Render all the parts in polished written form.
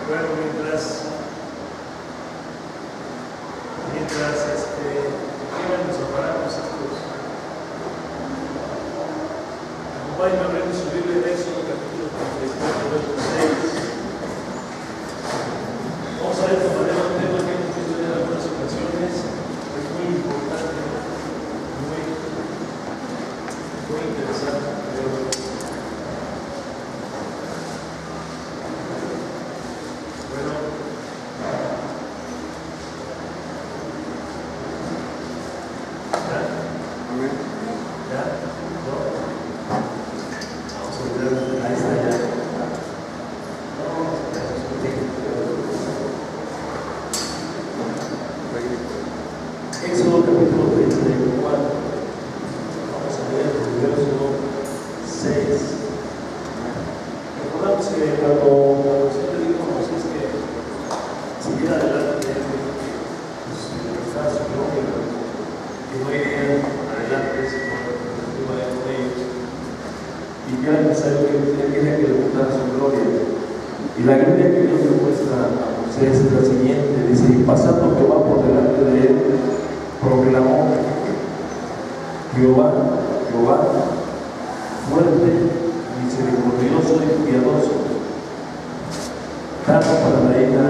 Bueno, mientras nos separamos estos, acompáñenme a abrir su Biblia en Éxodo capítulo 34, verso 6. Vamos a ver de manera un tema que hemos visto en algunas ocasiones, es muy importante, muy interesante, creo. Éxodo capítulo 34, vamos a leer el verso 6. Recordamos que cuando el Señor le dijo a Moisés que siguiera adelante, pues estaba su gloria, que no irían adelante, sino que iba a ir con ellos, y que era necesario que él tenía que levantar su gloria. Y la gloria que Dios le muestra a Moisés es la siguiente: dice, y pasando Jehová por delante de él, proclamó: Jehová, Jehová, fuerte, misericordioso y piadoso, tardo para la ira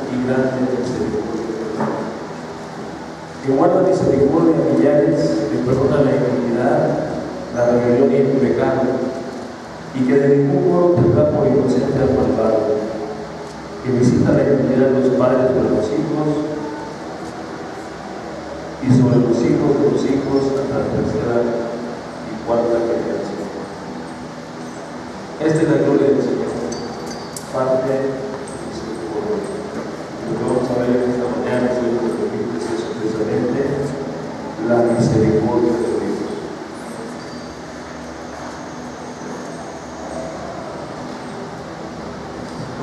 y grande misericordia, que guarda misericordia a millares, que perdona la iniquidad, la rebelión y el pecado, y que de ningún modo tendrá por inocente al malvado, que visita la iniquidad de los padres sobre los hijos y sobre los hijos de los hijos hasta la tercera y cuarta generación. Esta es la gloria del Señor, parte de misericordia. Lo que vamos a ver en esta mañana, si Dios nos permite, es precisamente la misericordia de Dios.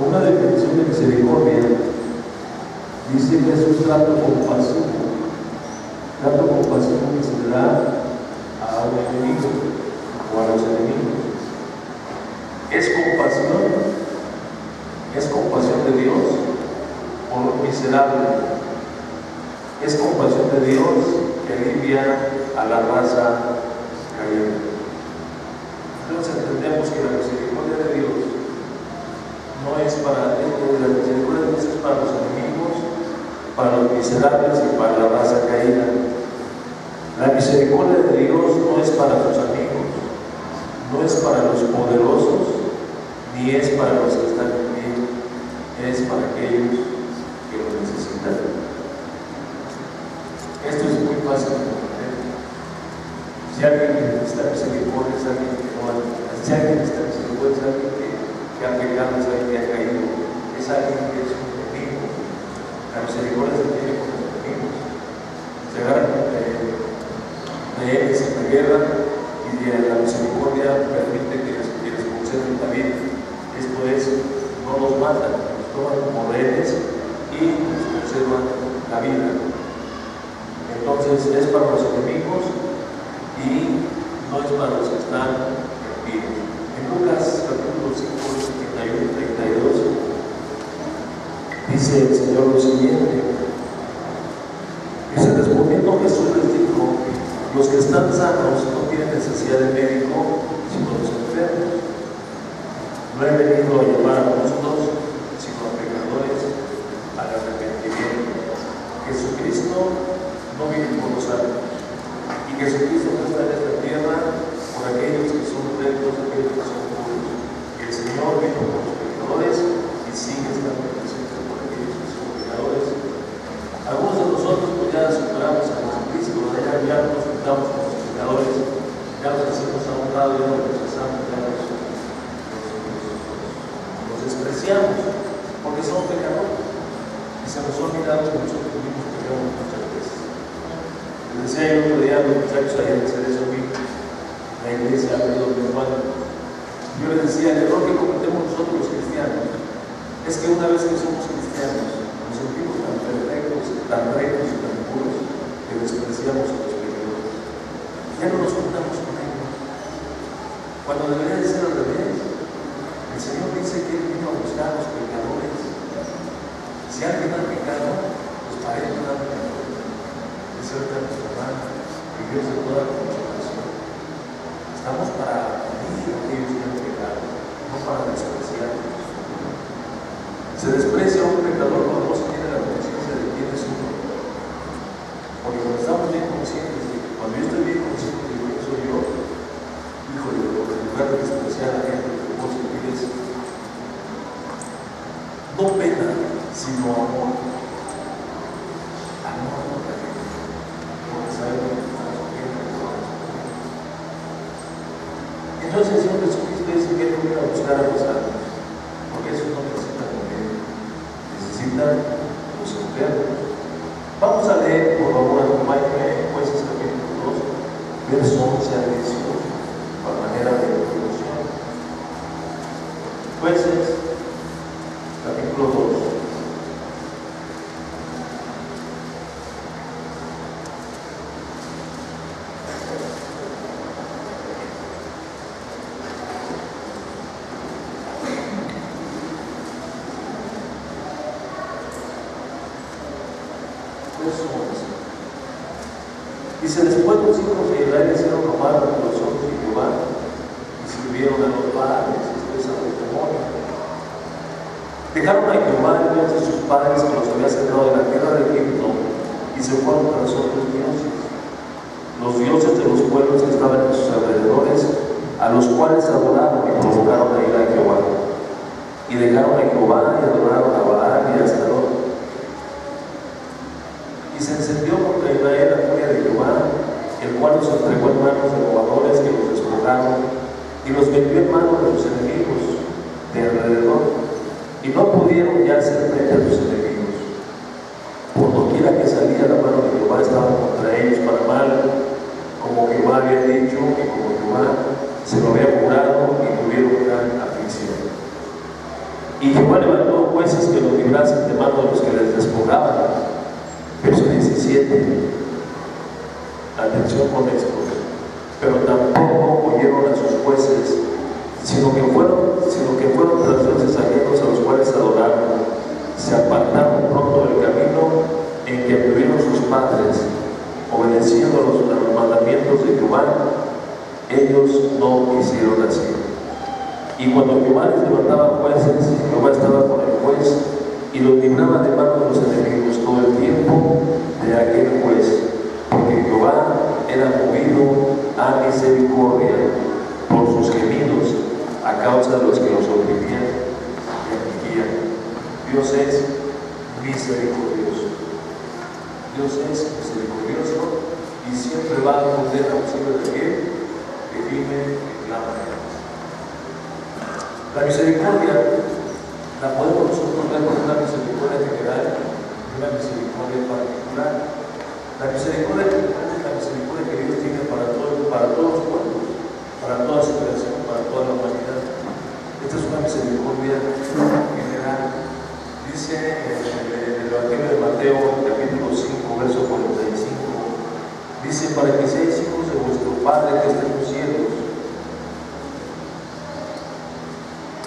Una definición de misericordia dice que es un trato compasivo que se le da a un enemigo o a los enemigos. Es compasión de Dios por un miserable, es compasión de Dios que alivia a la raza caída. Entonces entendemos que la misericordia de Dios no es para la misericordia de Dios, es para los enemigos, para los miserables y para la raza caída. La misericordia de Dios no es para sus amigos, no es para los poderosos, ni es para los que están en pie, es para aquellos que lo necesitan. Esto es muy fácil de entender. Si alguien necesita misericordia, es alguien que no ha, si alguien necesita misericordia, es alguien que ha pecado, es alguien que ha caído, es alguien que es un enemigo. La misericordia se tiene con los enemigos. Se agarran de él, se guerra, y la misericordia permite que les conserven la vida. Esto es, no los matan, los toman como rehenes y les conservan la vida. Entonces es para los enemigos y no es para los que están en pie. En Lucas capítulo 5, 31 y 32 dice el Señor lo siguiente: dice, respondiendo Jesús les dijo, los que están sanos no tienen necesidad de médico, sino los enfermos. No he venido a llamar a justos, sino a pecadores al arrepentimiento. Jesucristo no viene por los santos, y Jesucristo no está en esta tierra por aquellos que son rectos, aquellos que son puros. El Señor vino por los pecadores y sigue estando presente por aquellos que son pecadores. Algunos de nosotros ya superamos a Jesucristo, ya nos juntamos con los pecadores, ya nos hacemos a se nos ha olvidado que nosotros mismos peleamos muchas veces. Les decía yo el otro día a los muchachos allá de Cerezo, la iglesia, donde mi hermano, yo les decía, el error que cometemos nosotros los cristianos es que una vez que somos cristianos nos sentimos tan perfectos, tan rectos y tan puros que despreciamos a los pecadores. Ya no nos juntamos con ellos, cuando debería de ser al revés. El Señor dice que Él vino a buscar a los pecadores. Si alguien ha pecado, pues para Él no ha pecado. Es ser tan hermano y Dios de toda la consolación. Estamos para unir a aquellos que han pecado, no para despreciarlos. Se desprecia a un pecador cuando no se tiene la conciencia de quién es uno. Porque cuando estamos bien conscientes, cuando yo estoy bien consciente de quién soy yo, híjole, en lugar de despreciar a la gente, lo que vos pides, no pena, sino amor. Amor por la gente, porque sabemos que estamos bien. Entonces el Señor Jesucristo dice que Él viene a buscar a los santos, porque esos no necesitan comer, necesitan los enfermos. Vamos a leer, por favor, acompáñenme, Jueces capítulo 2, versos 11 al 18, para manera de introducción. Jueces capítulo 2. Dice, después los hijos de Israel hicieron nomar ante los ojos de Jehová y sirvieron a los padres, esto es a los demonios. Dejaron a Jehová el Dios de sus padres que los había sacado de la tierra de Egipto y se fueron tras otros dioses, los dioses de los pueblos que estaban en sus alrededores, a los cuales adoraron y provocaron a ir a Jehová. Y dejaron a Jehová y adoraron a Baal y a Astarot. Y se encendió contra Israel la furia de Jehová, el cual los entregó en manos de robadores que los despojaron y los vendió en manos de sus enemigos de alrededor, y no pudieron ya hacer frente a sus enemigos. Por doquiera que salía la mano de Jehová estaba contra ellos para mal, como Jehová había dicho y como Jehová se lo había jurado, y tuvieron gran aflicción. Y Jehová levantó jueces que los librasen de mano de los que les despojaban. Verso 17. Atención con esto. Pero tampoco oyeron a sus jueces, sino que fueron tras dioses ajenos a los cuales adoraron. Se apartaron pronto del camino en que anduvieron sus padres, obedeciendo a los mandamientos de Jehová. Ellos no hicieron así. Y cuando Jehová les levantaba jueces, Jehová estaba con el juez y los libraba de manos de los enemigos todo el tiempo de aquel juez, porque Jehová era movido a misericordia por sus gemidos a causa de los que los oprimían y afligían. Dios es misericordioso. Dios es misericordioso y siempre va a responder a auxilio de aquel que vive y clama. La misericordia la podemos nosotros ver como una misericordia general y una misericordia particular. La misericordia general es la misericordia que Dios tiene para todos los pueblos, para toda su creación, para toda la humanidad. Esta es una misericordia general. Dice en el Evangelio de Mateo, capítulo 5, verso 45, dice, para que seáis hijos de vuestro Padre que está en los cielos,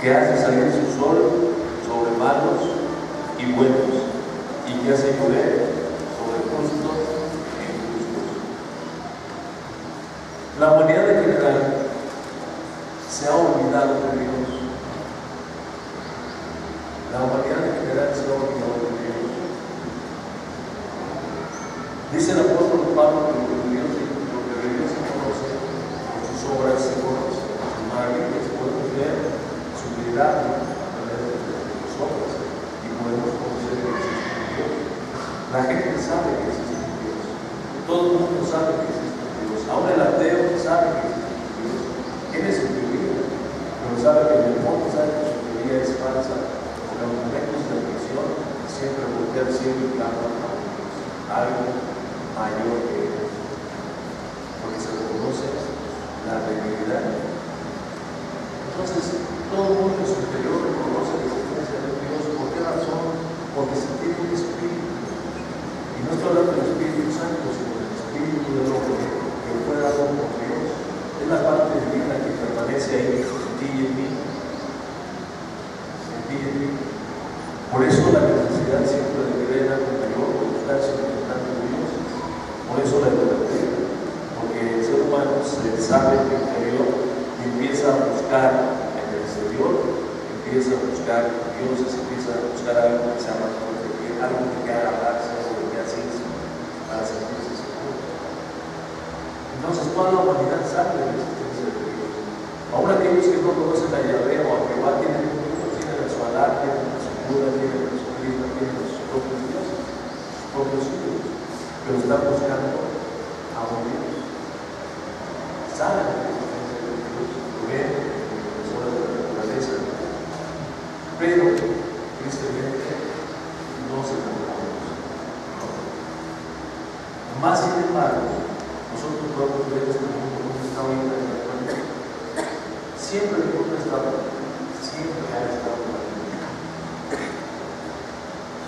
que hace salir su sol sobre malos y buenos, y que hace llover sobre justos e injustos. La humanidad en general se ha olvidado de Dios. La humanidad en general se ha olvidado de Dios. Dice el apóstol Pablo que lo que Dios se conoce, por sus obras se conoce, por sus maravillas, podemos ver su cuidado a través de sus obras y podemos conocer que existe Dios. La gente sabe que existe Dios. Todo el mundo sabe que existe Dios. Ahora el ateo sabe que existe Dios. Tiene su teoría, pero sabe que en el fondo sabe que su teoría es falsa. Porque en los momentos de aflicción siempre voltea voltea al cielo y clama a Dios, algo mayor que él, porque se reconoce la debilidad. Entonces, todo el mundo en su interior reconoce la existencia de Dios. ¿Por qué razón? Porque se tiene un espíritu. Y no estoy hablando del Espíritu Santo, sino del Espíritu del hombre que fue dado por Dios. Es la parte divina que permanece ahí en ti y en mí. En ti y en mí. Por eso la necesidad siempre de creer en algo mayor, de buscar siempre tanto en Dios. Por eso la idolatría. Porque el ser humano se sabe en el interior y empieza a buscar en el exterior, empieza a buscar dioses, empieza a buscar algo que sea más fuerte, algo que haga darse, algo que así para sentirse seguro. Entonces toda la humanidad sabe de la existencia de Dios. Aún aquellos que no conocen a Yahvé o a Jehová tienen a su Alá, tienen a su Buda, tienen a su Krishna, tienen a sus propios dioses, sus propios ídolos, pero están buscando a un Dios. Saben de la existencia de Dios, lo ven en las horas de la naturaleza, pero tristemente no se conocen. Más sin embargo, nosotros podemos ver este mundo como está ahorita en la actualidad. Siempre el mundo siempre ha estado mal.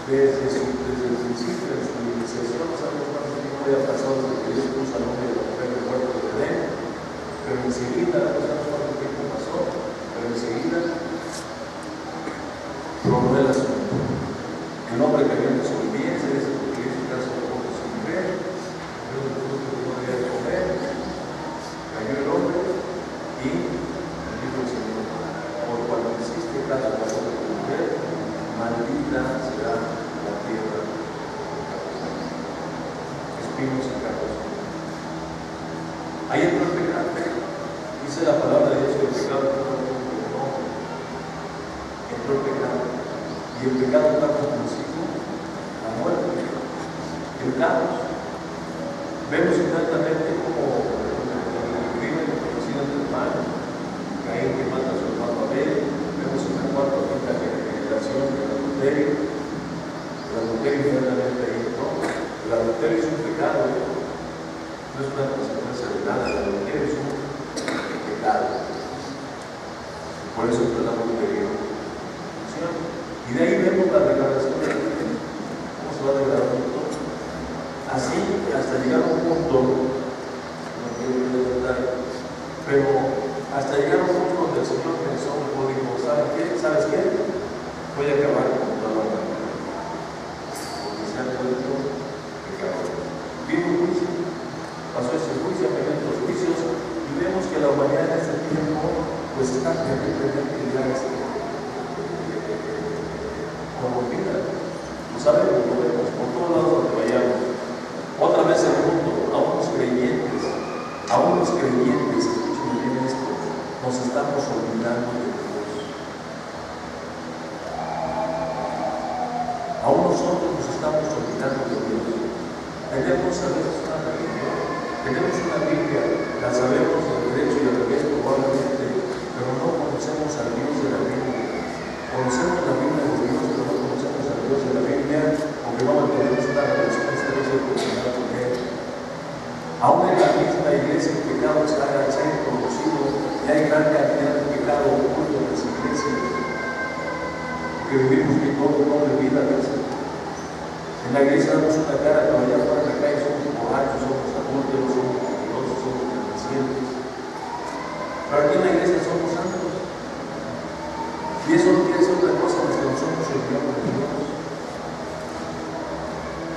Desde el principio de su iniciación, no sabemos cuánto tiempo había pasado desde que Dios puso al hombre y a la mujer en el huerto de Edén, pero enseguida, no sabemos cuánto tiempo pasó, pero enseguida probó el asunto. El hombre cayó en desobediencia, dice porque hizo caso de su mujer, comió del fruto que no debía de comer, cayó el hombre y dijo el Señor: por cuanto hiciste caso de tu mujer, maldita será la tierra, espinos y carros. Ahí entró el pecado. Dice la palabra de Dios que el pecado no entró el pecado. Y el pecado trajo consigo la muerte, el caos. Vemos inmediatamente como el crimen conocido entre hermanos, Caín que mata a su hermano Abel. Vemos en la cuarta o quinta generación del adulterio. El adulterio inmediatamente ahí entró. El adulterio es un pecado, no es una consecuencia de nada. El adulterio es un pecado. Por eso tratamos de vivir. Y de ahí vemos la degradación de la vida. ¿Cómo se va degradando todo? Así hasta llegar a un punto, no quiero adelantar, pero hasta llegar a un punto donde el Señor pensó y dijo: ¿sabes qué? ¿Sabes qué? Voy a acabar con toda la humanidad. Porque se han vuelto pecadores. Vino un juicio, pasó ese juicio, mediante los juicios, y vemos que la humanidad en este tiempo pues está terriblemente ligada como vida. Lo sabemos, lo vemos por todos lados donde vayamos. Otra vez el mundo, aún los creyentes, escuchen bien esto, nos estamos olvidando de Dios. Aún nosotros nos estamos olvidando de Dios. Tenemos a veces una religión, tenemos una Biblia, la sabemos del derecho y al revés probablemente, pero no conocemos al Dios de la Biblia. Conocemos la Biblia de Dios, pero no conocemos al Dios de la Biblia, porque no mantenemos una relación estrecha y personal con Él. Aún en la misma iglesia el pecado está introducido y hay gran cantidad de pecado oculto en las iglesias, porque vivimos que todo doble vida a veces. En la iglesia damos una cara, pero allá afuera en la calle somos borrachos, somos adúlteros, somos mentirosos, somos maldicientes. Pero aquí en la iglesia somos santos. Y eso no quiere decir otra cosa más que no somos el Dios de Dios.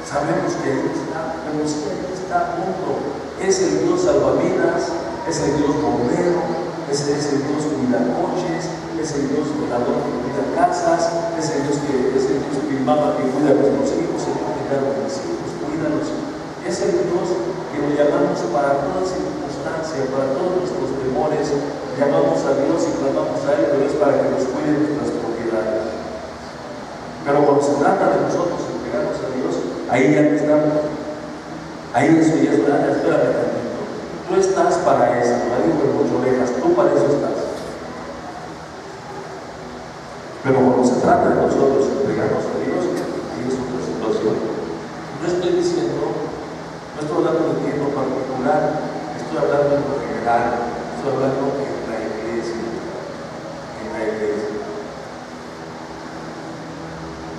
Sabemos que Él está, pero si Él está a punto, es el Dios salvavidas, es el Dios bombero, es el Dios cuidacoches, es el Dios velador que cuida casas, es el Dios que mama, que cuida a nuestros hijos, el Dios que cuida a los hijos, cuídalos. Es el Dios que lo llamamos para toda circunstancia, para todos nuestros temores. Llamamos a Dios y clamamos a Él, pero es para que nos cuide nuestras propiedades. Pero cuando se trata de nosotros entregarnos a Dios, ahí ya estamos. Ahí eso ya es nada, espérame tantito. Tú estás para eso, no digo en mucho orejas, tú para eso estás. Pero cuando se trata de nosotros entregarnos a Dios, ahí es otra situación.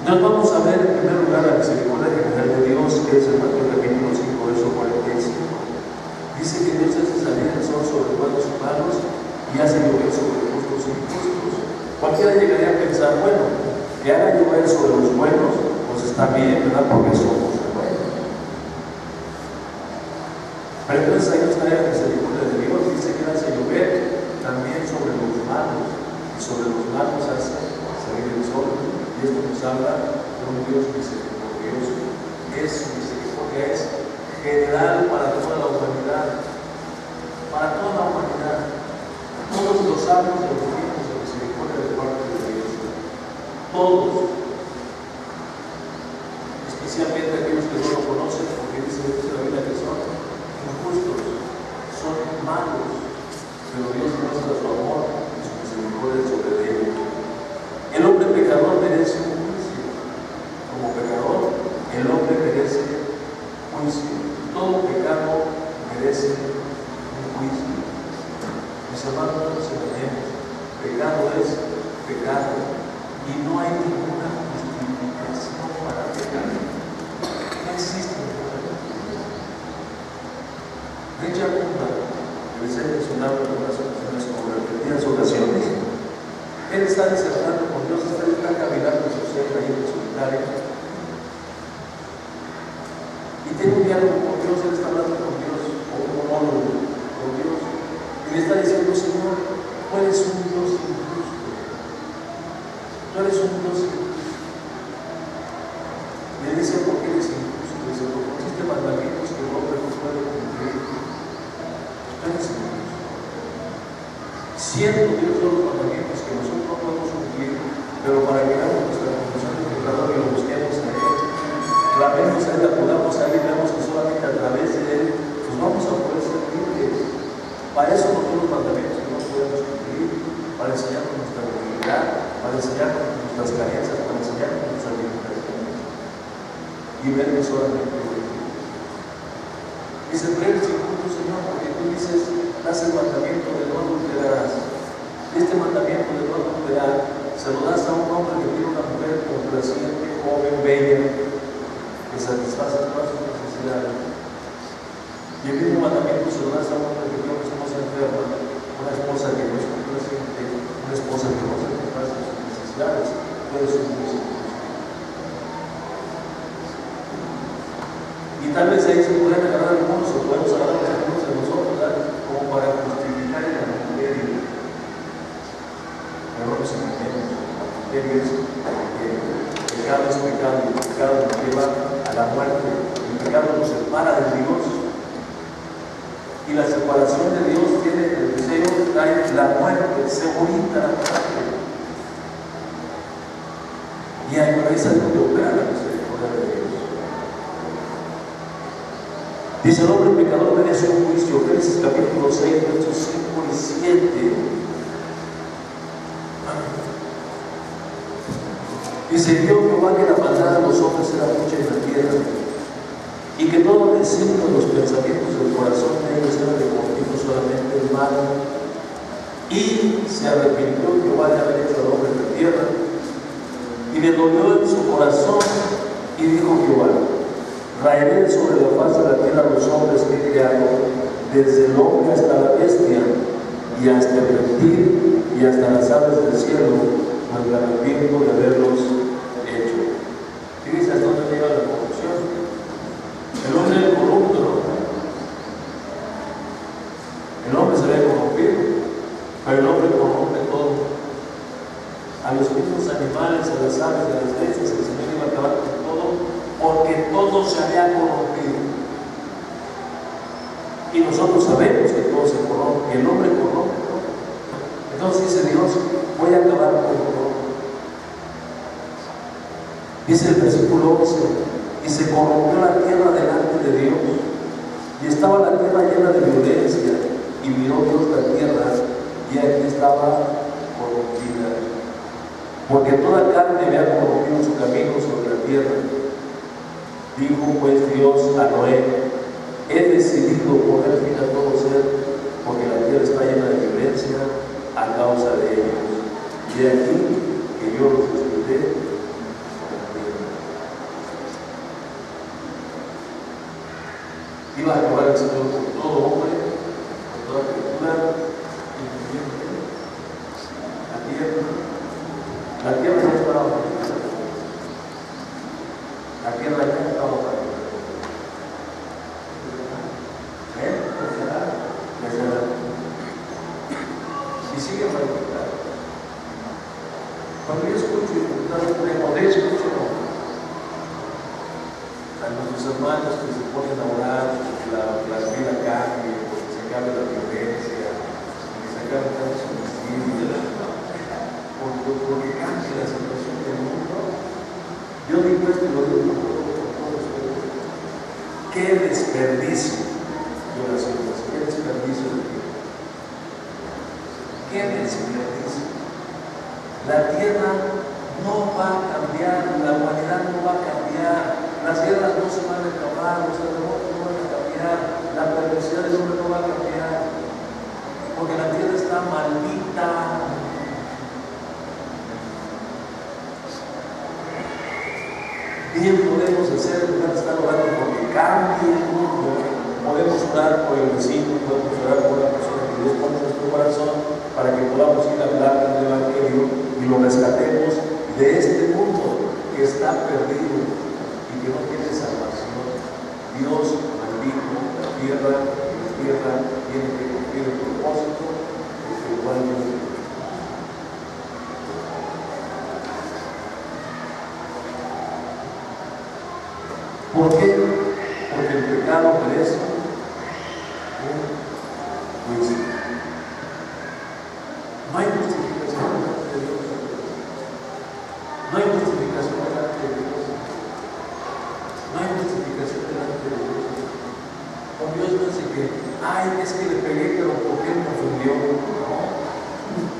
Nos vamos a ver en primer lugar la misericordia general de Dios, que es el Mateo capítulo 5, verso 45. Dice que Dios hace salir el sol sobre buenos y malos y hace llover sobre justos y injustos. Cualquiera llegaría a pensar, bueno, que haga llover sobre los buenos, pues está bien, ¿verdad? Porque somos buenos. Pero entonces ahí no está la misericordia de Dios, dice que hace llover también sobre los malos, y sobre los malos hace salir el sol. Y esto nos habla de un Dios misericordioso. Su misericordia es general para toda la humanidad. Para toda la humanidad. Todos los sabios de los tiempos de misericordia de parte de Dios. Todos. Especialmente aquellos que no lo conocen, porque dice la Biblia que son injustos, son malos. Pero Dios muestra su amor y su misericordia sobre ellos. El hombre pecador merece un juicio. Como pecador, el hombre merece juicio. Todo pecado merece un juicio. Mis hermanos, no nos engañemos. Pecado es pecado. Y no hay ninguna justificación para pecar. No existe ninguna justificación. Richard Punda, que les he mencionado en algunas ocasiones, como repetidas ocasiones, él está disertando con Dios, está caminando en su celda y en su solitario. Y tiene un diálogo con Dios, él está hablando con Dios, o un monólogo con Dios. Y le está diciendo, Señor, tú eres un Dios injusto. Tú eres un Dios injusto. Le dice, ¿por qué eres injusto? Dice, porque pusiste mandamientos que el hombre no puede cumplir. Tú eres injusto. Siendo Dios de los mandamientos que nosotros no podemos cumplir, pero para que hagamos nuestra condición de pecador y lo busquemos a Él, clamemos a Él, acudamos a Él y veamos que solamente a través de Él pues vamos a poder ser libres. Para eso no son los mandamientos que no podemos cumplir, para enseñarnos nuestra debilidad, para enseñarnos nuestras carencias, para enseñarnos nuestras limitaciones y ver que solamente Él. Dice, tú eres injusto, Señor, porque tú dices, das el mandamiento de no adulterarás. Este mandamiento de no adulterar se lo das a un hombre que tiene una mujer complaciente, joven, bella, que satisface todas sus necesidades. Y el mismo mandamiento se lo das a un hombre que tiene una esposa enferma, una esposa que no es complaciente, una esposa que no satisface sus necesidades. Tú eres un Dios injusto. Y tal vez ahí se pueden agarrar algunos, o podemos agarrar algunos de nosotros, ¿verdad? Como para justificar el adulterio. Pero no nos engañemos. El adulterio es pecado es pecado, y el pecado nos lleva a la muerte. El pecado nos separa de Dios. Y la separación de Dios tiene el deseo de traer la muerte, segurita la muerte. Y ahí es donde opera la misericordia de Dios. Dice, el hombre pecador merece un juicio. Génesis capítulo 6, versos 5 y 7. Dice, vio Jehová que la maldad de los hombres era mucha en la tierra, y que todo el designio de los pensamientos del corazón de ellos era de continuo solamente el mal. Y se arrepintió Jehová de haber hecho al hombre en la tierra, y le dolió en su corazón, y dijo Jehová, raeré sobre la faz de la tierra a los hombres que he creado, desde el hombre hasta la bestia, y hasta el reptil, y hasta las aves del cielo, pues me arrepiento de haberlos hecho. Fíjense hasta dónde llega la corrupción. El hombre es corrupto, ¿no? El hombre se ve corrompido, pero el hombre corrompe todo. A los mismos animales, a las aves, a las bestias, el Señor iba a acabar con todo, porque todo se había corrompido. Y nosotros sabemos que todo se corrompe, que el hombre corrompe todo. Entonces dice Dios, voy a acabar con todo. Dice el versículo 11, y se corrompió la tierra delante de Dios, y estaba la tierra llena de violencia, y miró Dios la tierra, y aquí estaba corrompida, porque toda carne había corrompido su camino sobre la tierra. Dijo pues Dios a Noé, he decidido poner fin a todo ser, porque la tierra está llena de violencia a causa de ellos. Y de aquí que yo los destruiré. Iba a acabar el Señor con todo hombre, con toda criatura, incluyendo la tierra. La tierra ya estaba perdida. La tierra ya estaba perdida. Y sigue manifestando. Cuando yo escucho a nuestros hermanos que se ponen a orar, que la vida cambie, que se acabe la violencia, que se acabe tantos homicidios, porque cambie la situación del mundo, yo digo esto y lo digo con todo respeto. ¡Qué desperdicio de oraciones! ¡Qué desperdicio de tiempo! ¡Qué desperdicio! La tierra no va a cambiar, la humanidad no va a cambiar, las guerras no se van a acabar, los terremotos no van a cambiar, la perversidad del hombre no va a cambiar, porque la tierra está maldita. Bien podemos hacer en lugar de estar orando porque cambie el mundo. Podemos orar por el vecino, podemos orar por la persona que Dios pone en nuestro corazón para que podamos ir a hablar del Evangelio y lo rescatemos de este mundo que está perdido y que no tiene salvación. Dios maldijo la tierra y la tierra tiene que cumplir el propósito de que igual Dios. ¿Por qué? Porque el pecado merece un juicio. No hay justificación delante de Dios. No hay justificación delante de Dios. No hay justificación delante de Dios. Con Dios no dice que, ay, es que le pegué, pero ¿por qué me ofendió? No.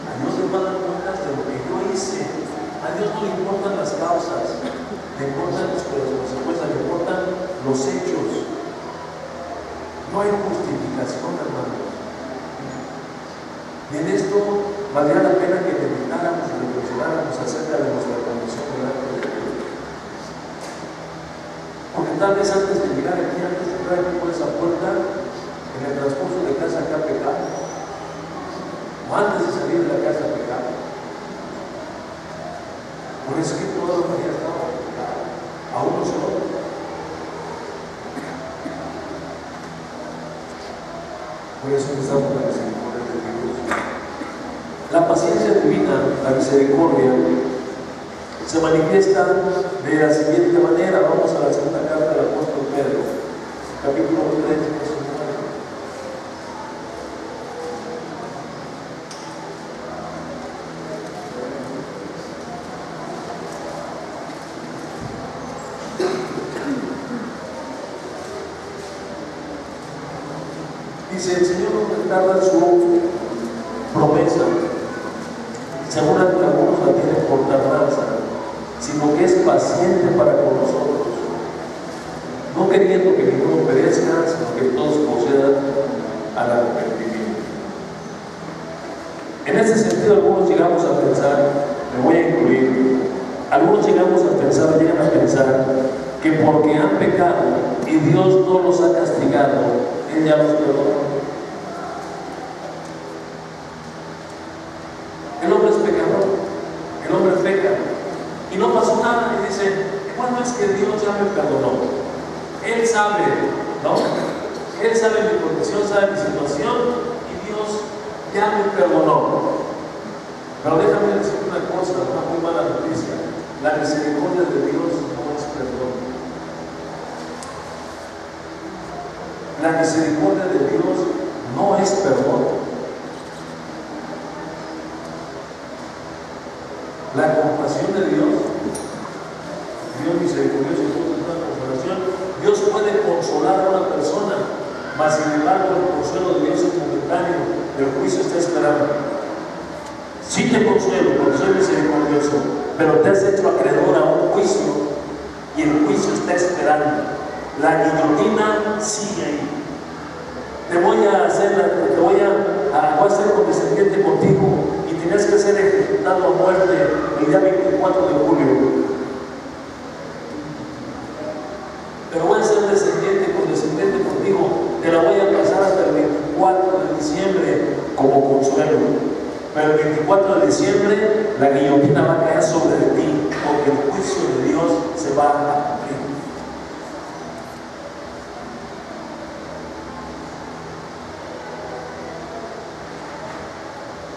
A Dios le va a dar cuentas de lo que yo hice. A Dios no le importan las causas, le importan las consecuencias, le importan los hechos. No hay justificación, hermanos. Y en esto valdría la pena que meditáramos y reflexionáramos acerca de nuestra condición delante de Dios. Porque tal vez antes de llegar aquí, antes de entrar aquí por esa puerta, en el transcurso de casa acá pecado, o antes de salir de la casa pecado. Por eso es que toda la humanidad estaba pecado, a uno solo. Por eso necesitamos la misericordia de Dios. La paciencia divina, la misericordia, se manifiesta de la siguiente manera. Vamos a la segunda carta del apóstol Pedro, capítulo 3, verso 9. Dice: el Señor no retarda su promesa, según algunos la tienen por tardanza, sino que es paciente para con nosotros, no queriendo que ninguno perezca, sino que todos procedan al arrepentimiento. En ese sentido, algunos llegamos a pensar, me voy a incluir, algunos llegan a pensar que porque han pecado y Dios no los ha castigado, Él ya los perdonó. El hombre es pecador, el hombre peca y no pasó nada, y dice: bueno, es que Dios ya me perdonó. Él sabe, ¿no? Él sabe mi condición, sabe mi situación, y Dios ya me perdonó. Pero déjame decir una cosa, una muy mala noticia: la misericordia de Dios no es perdón. La misericordia de Dios no es perdón. La compasión de Dios, Dios misericordioso y Dios de toda consolación, Dios puede consolar a una persona, mas sin embargo el consuelo de Dios es momentáneo, el juicio está esperando. Sí te consuelo porque soy misericordioso, pero te has hecho acreedor a un juicio y el juicio está esperando. La guillotina sigue ahí. Voy a ser condescendiente contigo y tienes que ser ejecutado a muerte el día 24 de julio. Pero voy a ser condescendiente contigo diciembre, la guillotina va a caer sobre ti, porque el juicio de Dios se va a cumplir.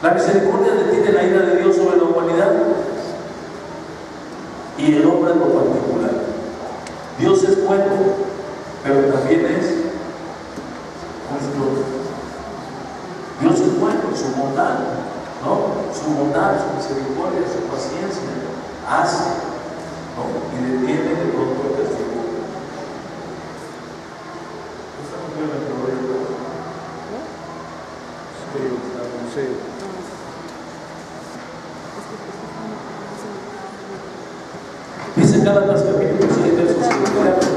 La misericordia detiene la ira de Dios sobre la humanidad y el hombre en lo particular. Dios es bueno, pero también es justo. Dios es bueno, su bondad, ¿no? Su bondad, su misericordia, su paciencia hace, ¿no? Y detiene de pronto el castigo. ¿Estamos viendo el problema? Sí. Dice Gálatas capítulo 6, verso 54.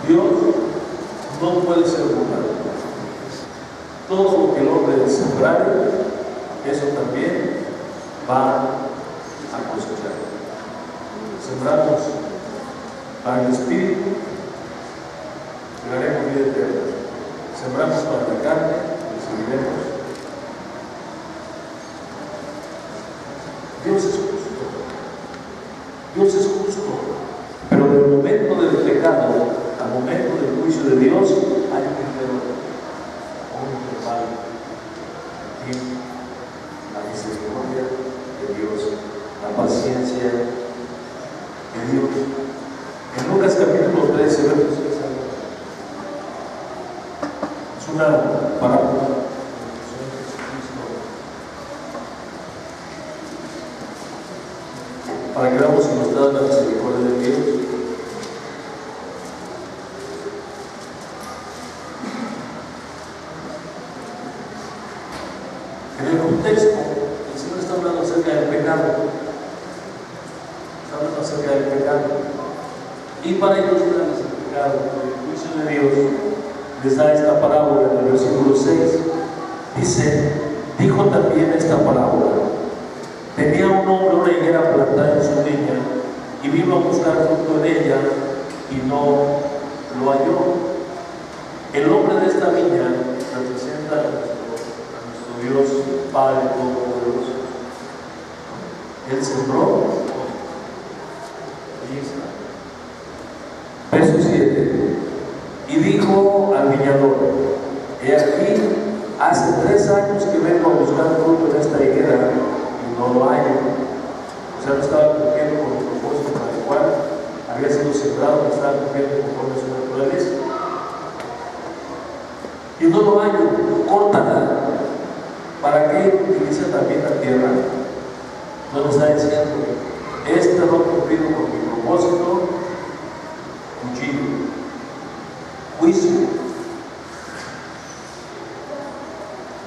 Dios no puede ser burlado. Todo lo que el hombre sembrare, eso también va a cosechar. Sembramos para el Espíritu, llegaremos vida eterna. Sembramos para la carne, recibiremos. Dios es justo. Dios es justo. Pero en el momento del pecado, al momento del juicio de Dios, hay un intervalo. Y la misericordia de Dios, la paciencia de Dios. En Lucas capítulo 13, verso 6, es una parábola. Para que veamos si nos da la misericordia de Dios. En el contexto, el Señor está hablando acerca del pecado. Está hablando acerca del pecado. Y para ilustrarles el pecado, el juicio de Dios, les da esta parábola en el versículo 6. Dice, dijo también esta parábola. Tenía un hombre una higuera plantada en su viña y vino a buscar fruto en ella y no lo halló. El hombre de esta viña representa a nuestro Dios Padre Todopoderoso. Él sembró. Verso 7. Y dijo al viñador: he aquí, hace 3 años que vengo a buscar fruto en esta higuera y no lo hay. O sea, no estaba cumpliendo con el propósito para el cual había sido sembrado, no estaba cumpliendo conforme a su naturaleza. Y no lo hay, córtala. ¿Para qué utiliza también la tierra? No le está diciendo, este no ha cumplido con mi propósito, cuchillo, juicio.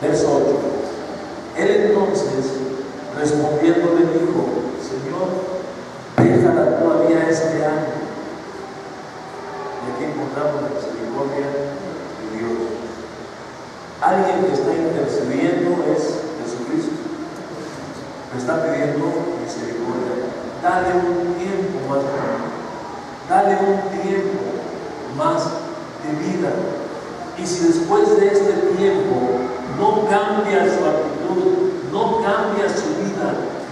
Verso 8. Él entonces, respondiendo, le dijo: Señor, déjala todavía este año. Y aquí encontramos la misericordia de Dios. Alguien que está intercediendo es Jesucristo. Me está pidiendo misericordia. Dale un tiempo más. Dale un tiempo más de vida. Y si después de este tiempo no cambia su actitud, no cambia su vida,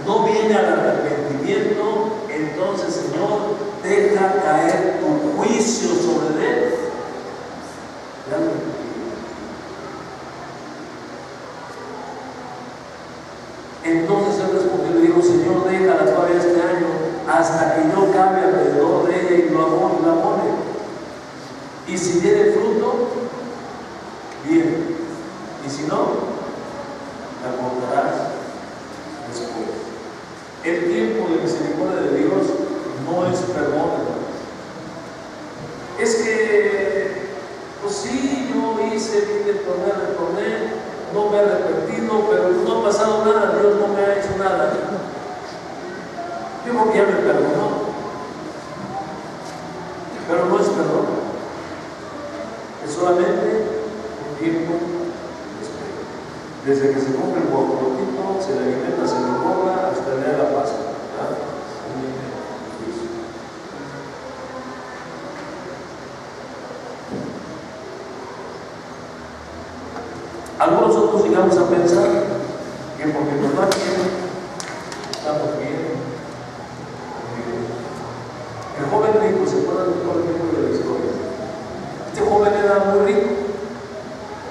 no viene al arrepentimiento, entonces, Señor, deja caer tu juicio sobre él. Entonces él respondió y le dijo: Señor, déjala todavía este año hasta que yo cambie alrededor de ella y la amore. Y si tiene fruto, bien. Y si no, la cortarás después. El tiempo de misericordia de Dios no es perdón. Es que, pues sí, yo hice, vine, retorné, no me he arrepentido, pero no ha pasado nada, Dios no me ha hecho nada. Yo creo que ya me perdonó, pero no es perdón. solamente un tiempo de espera. Desde que se compra el guajolotito, se le alimenta, se le borra hasta el día de la Pascua. Algunos otros llegamos a pensar que porque nos va bien, estamos bien. El joven rico, ¿se acuerdan de todo el ejemplo de la historia? Este joven era muy rico.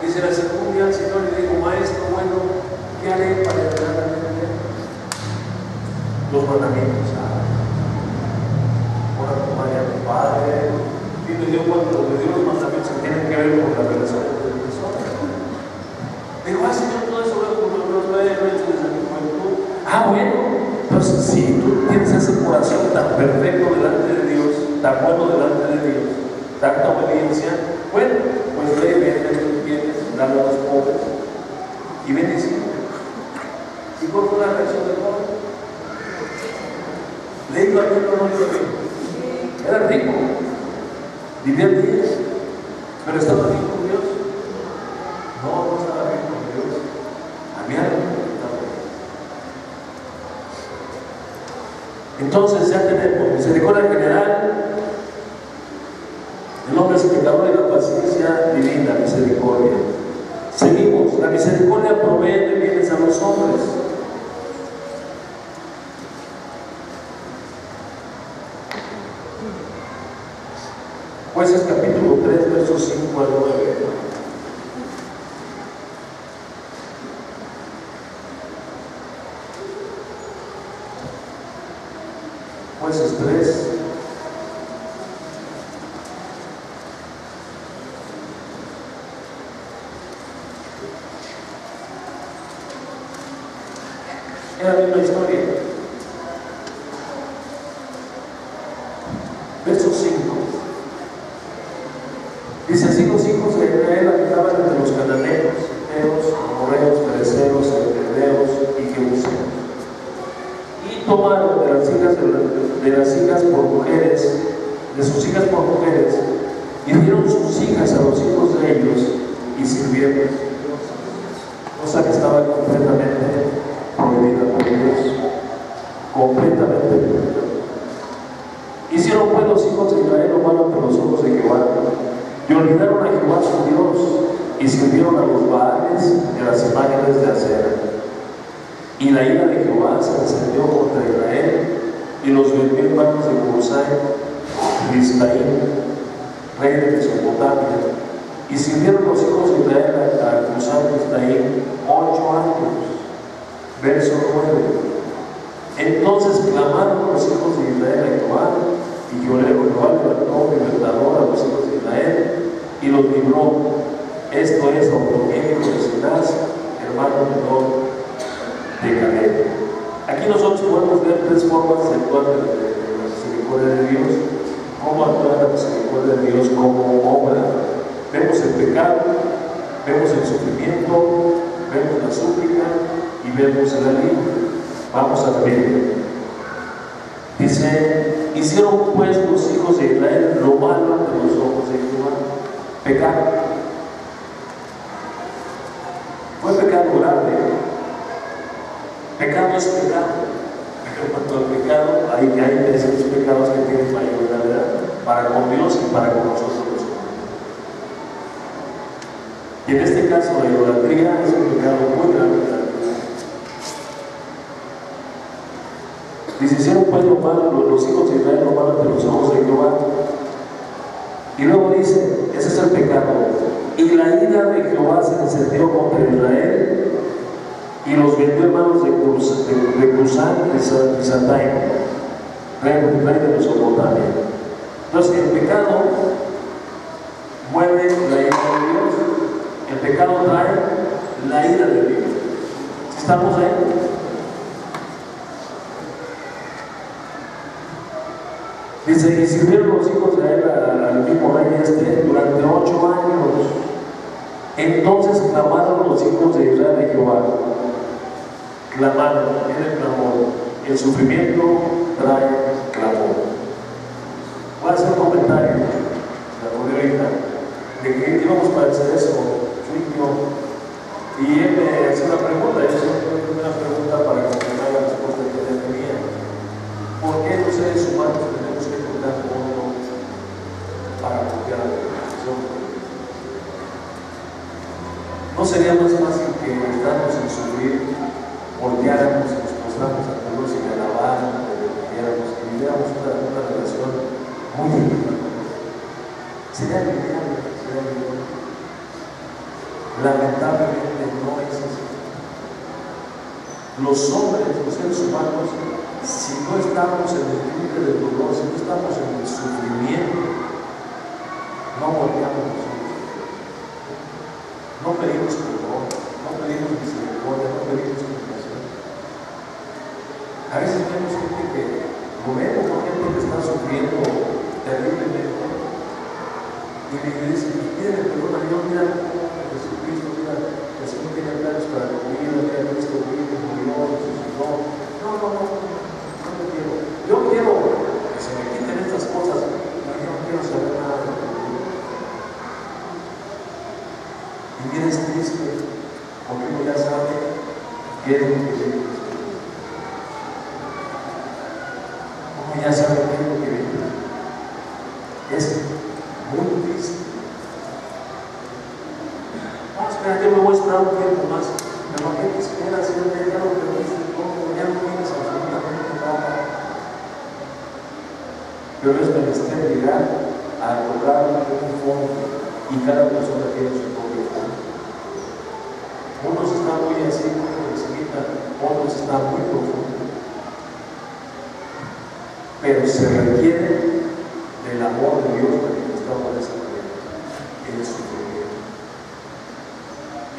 Dice, la segunda día al Señor le dijo, maestro, bueno, ¿qué haré para entrar a entender los mandamientos? Ahora tomaré a mi padre. Y me dio cuando le dio los mandamientos que tienen que ver con la relación de las personas. Digo, Señor, todo eso lo he hecho desde mi juventud. Bueno, entonces si tú tienes ese corazón tan perfecto delante de Dios, tan bueno delante de Dios, tanta obediencia, bueno, pues ve, vienes, dale a los pobres y ven y sigue. ¿Y cuál fue la reacción del joven? ¿Le iba bien o no le iba bien? Era rico, vivía el día, pero estaba bien con Dios. No estaba bien con Dios. A mí algo me gustaba. Entonces ya tenemos misericordia general. El hombre es pecador y la paciencia divina, misericordia. Seguimos. La misericordia provee de bienes a los hombres. Jueces capítulo 3, versos 5 al 9. Jueces 3. Es la misma historia. Verso 5. Dice así: los hijos de Israel habitaban entre los cananeos, heteos, amorreos, fereceos, heveos y jebuseos. Y tomaron de las hijas por mujeres, de sus hijas por mujeres, y dieron sus hijas a los hijos de ellos y sirvieron, cosa que estaba completamente prohibida por Dios, completamente prohibida. Hicieron pues los hijos de Israel lo malo ante los ojos de Jehová, y olvidaron a Jehová su Dios, y sirvieron a los Baales y a las imágenes de acera. Y la ira de Jehová se encendió contra Israel, y los vendió en manos de Cusán, Risdaín, rey de Mesopotamia, y sirvieron los hijos de Israel a Cusán, Risdaín 8 años. Verso 9. Entonces clamaron los hijos de Israel a Jehová, y Jehová levantó libertador a los hijos de Israel, y los libró. Esto es Otoniel, hijo de Cenaz, hermano menor de Caleb. Aquí nosotros podemos ver tres formas de actuar de la misericordia de Dios. Cómo actuar la misericordia de Dios como obra. Vemos el pecado, vemos el sufrimiento, vemos la súplica y vemos el alivio. Vamos a la Biblia. Dice: hicieron pues los hijos de Israel lo malo ante los ojos de Jehová. Pecado. Fue pecado grave. Pecado es pecado. En cuanto al pecado, hay veces pecados que tienen mayor gravedad para con Dios y para con nosotros los hombres. Y en este caso, la idolatría es un pecado muy grave. Dice: hicieron pues lo malo, los hijos de Israel lo malo ante los ojos de Jehová. Y luego dice: ese es el pecado. Y la ira de Jehová se encendió contra Israel, y los vendió en manos de Cusán y Risdaín, rey de Mesopotamia. Entonces el pecado mueve la ira de Dios. El pecado trae la ira de Dios. ¿Estamos ahí? Dice: y sirvieron los hijos de Israel al mismo rey durante 8 años. Entonces clamaron los hijos de Israel a Jehová. Clamaron, era el clamor. El sufrimiento trae clamor. Voy a hacer un comentario, la ahorita, de que íbamos parecer eso, Chuiño. Y él me hace una pregunta, yo siempre me una pregunta para confirmar la respuesta que él tenía. ¿Por qué los seres humanos tenemos que contar con para copiar la religión? ¿No sería más fácil que estamos en sufrir, volteáramos y nos postramos a Dios y le alabáramos, le bendiéramos y viviéramos una relación muy íntima? Sería lineal, sería lineal. Lamentablemente no es así. Los hombres, los seres humanos, si no estamos en el límite del dolor, si no estamos en el sufrimiento, no volteamos nosotros. No pedimos perdón, no pedimos misericordia, no pedimos compasión. A veces vemos gente que, lo vemos, gente que está sufriendo terriblemente, y le dice, pídele perdón a Dios, mira Jesucristo, mira, el Señor tiene planes para tu vida, mira, Cristo vive, murió, resucitó. No me quiero. Yo quiero que se me quiten estas cosas, pero yo no quiero saber nada de tu vida. Y vienes triste, porque uno ya sabe qué es lo que viene. Uno ya sabe qué es lo que viene. Es muy triste. No, espera, yo me voy a esperar un tiempo más. Pero ¿qué te esperas? Ya lo perdiste todo, ya no tienes absolutamente nada. Pero es menester llegar a tocar un fondo y cada persona tiene su propio fondo. Unos están muy así, muy por encima, otros están muy profundos. Pero se requiere del amor de Dios manifestado de esa manera, el sufrimiento.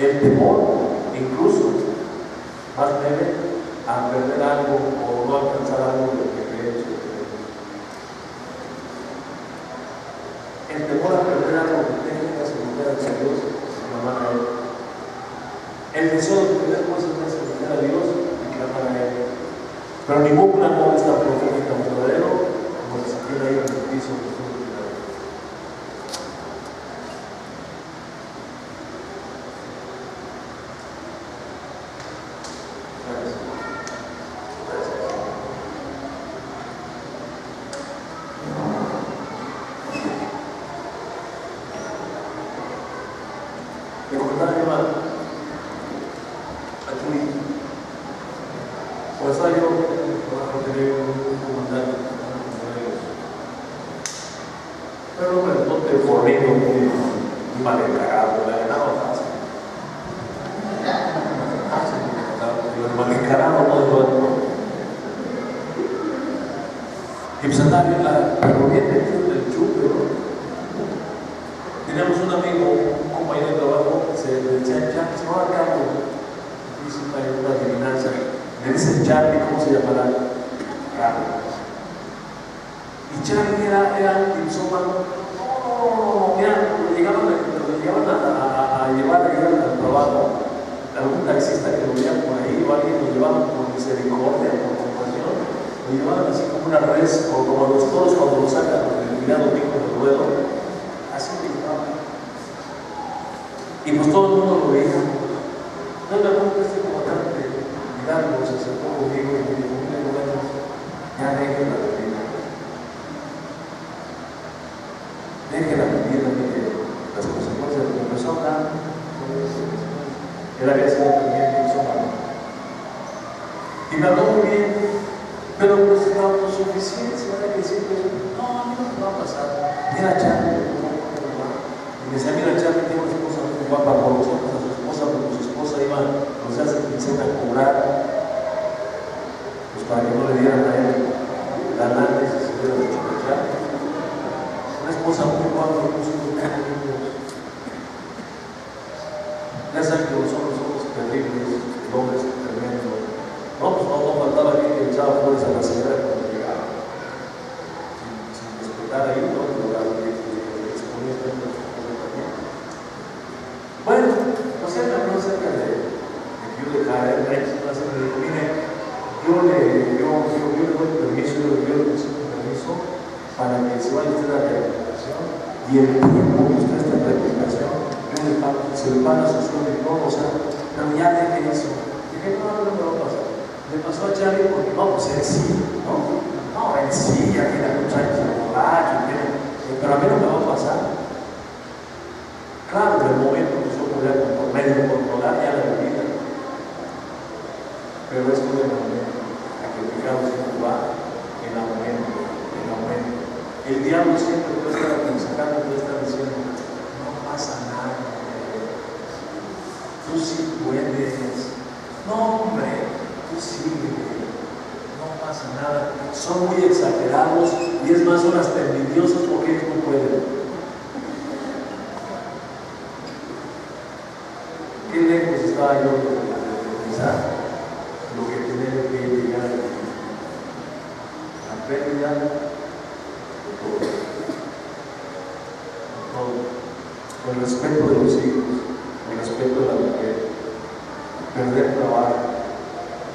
El temor, incluso, más leve a perder algo o no alcanzar algo de lo que creemos que tenemos. El temor a perder algo que tengas y volver hacia Dios, clamar a Él. El deseo de tener cosas más que volver a Dios y clamar a Él. Pero ningún clamor es tan profundo y tan verdadero como el que se tiene ahí en el piso de Jesús. Y pues todo el mundo lo veía. No me acuerdo que este comandante Hidalgo se acercó conmigo y me dijo, mira, bueno, ya deje la bebida. Deje la bebida, mire las consecuencias de lo que empezó a hablar. Él había sido también insomado. Y me habló muy bien, pero pues la autosuficiencia era que siempre, no, a mí no me va a pasar. Mira, Charlie, y me decía, mira, Charlie tiene una esposa muy guapa, por los ojos a su esposa, porque su esposa iba los días de quincena a cobrar, pues para que no le dieran a él la lana y se subiera de chupachar. Una esposa muy guapa, unos hijos muy lindos. Ya saben que los hombres somos terribles, el hombre es tremendo. No, pues no faltaba alguien que echaba flores a la señora cuando llegaba. Sin respetar ahí, ¿no? Bueno, o sea, me habló acerca de que yo dejara el rey, me dijo, mire, yo le doy permiso, yo le consigo permiso para que se vaya usted a la rehabilitación y el tiempo que usted está en rehabilitación se le paga su sueldo y todo, o sea, pero ya dejé eso. Dije, no me va a pasar. Le pasó a Charlie porque no, pues él sí, ¿no? No, él sí, ya tiene muchos años de borracho, pero a mí no me va a pasar. Claro, en el momento que yo podía medio controlar ya la vida, pero esto de momento, a que fijamos en Cuba, en aumento, en aumento. El diablo siempre puede estar aconsejando, puede estar diciendo, no pasa nada, tú sí puedes, no hombre, tú sigue, no pasa nada. Son muy exagerados y es más, son hasta envidiosos porque ellos no pueden. Qué lejos estaba yo de pensar lo que tiene que llegar a la pérdida de todo. Con respeto de los hijos, con respeto de la mujer, perder trabajo,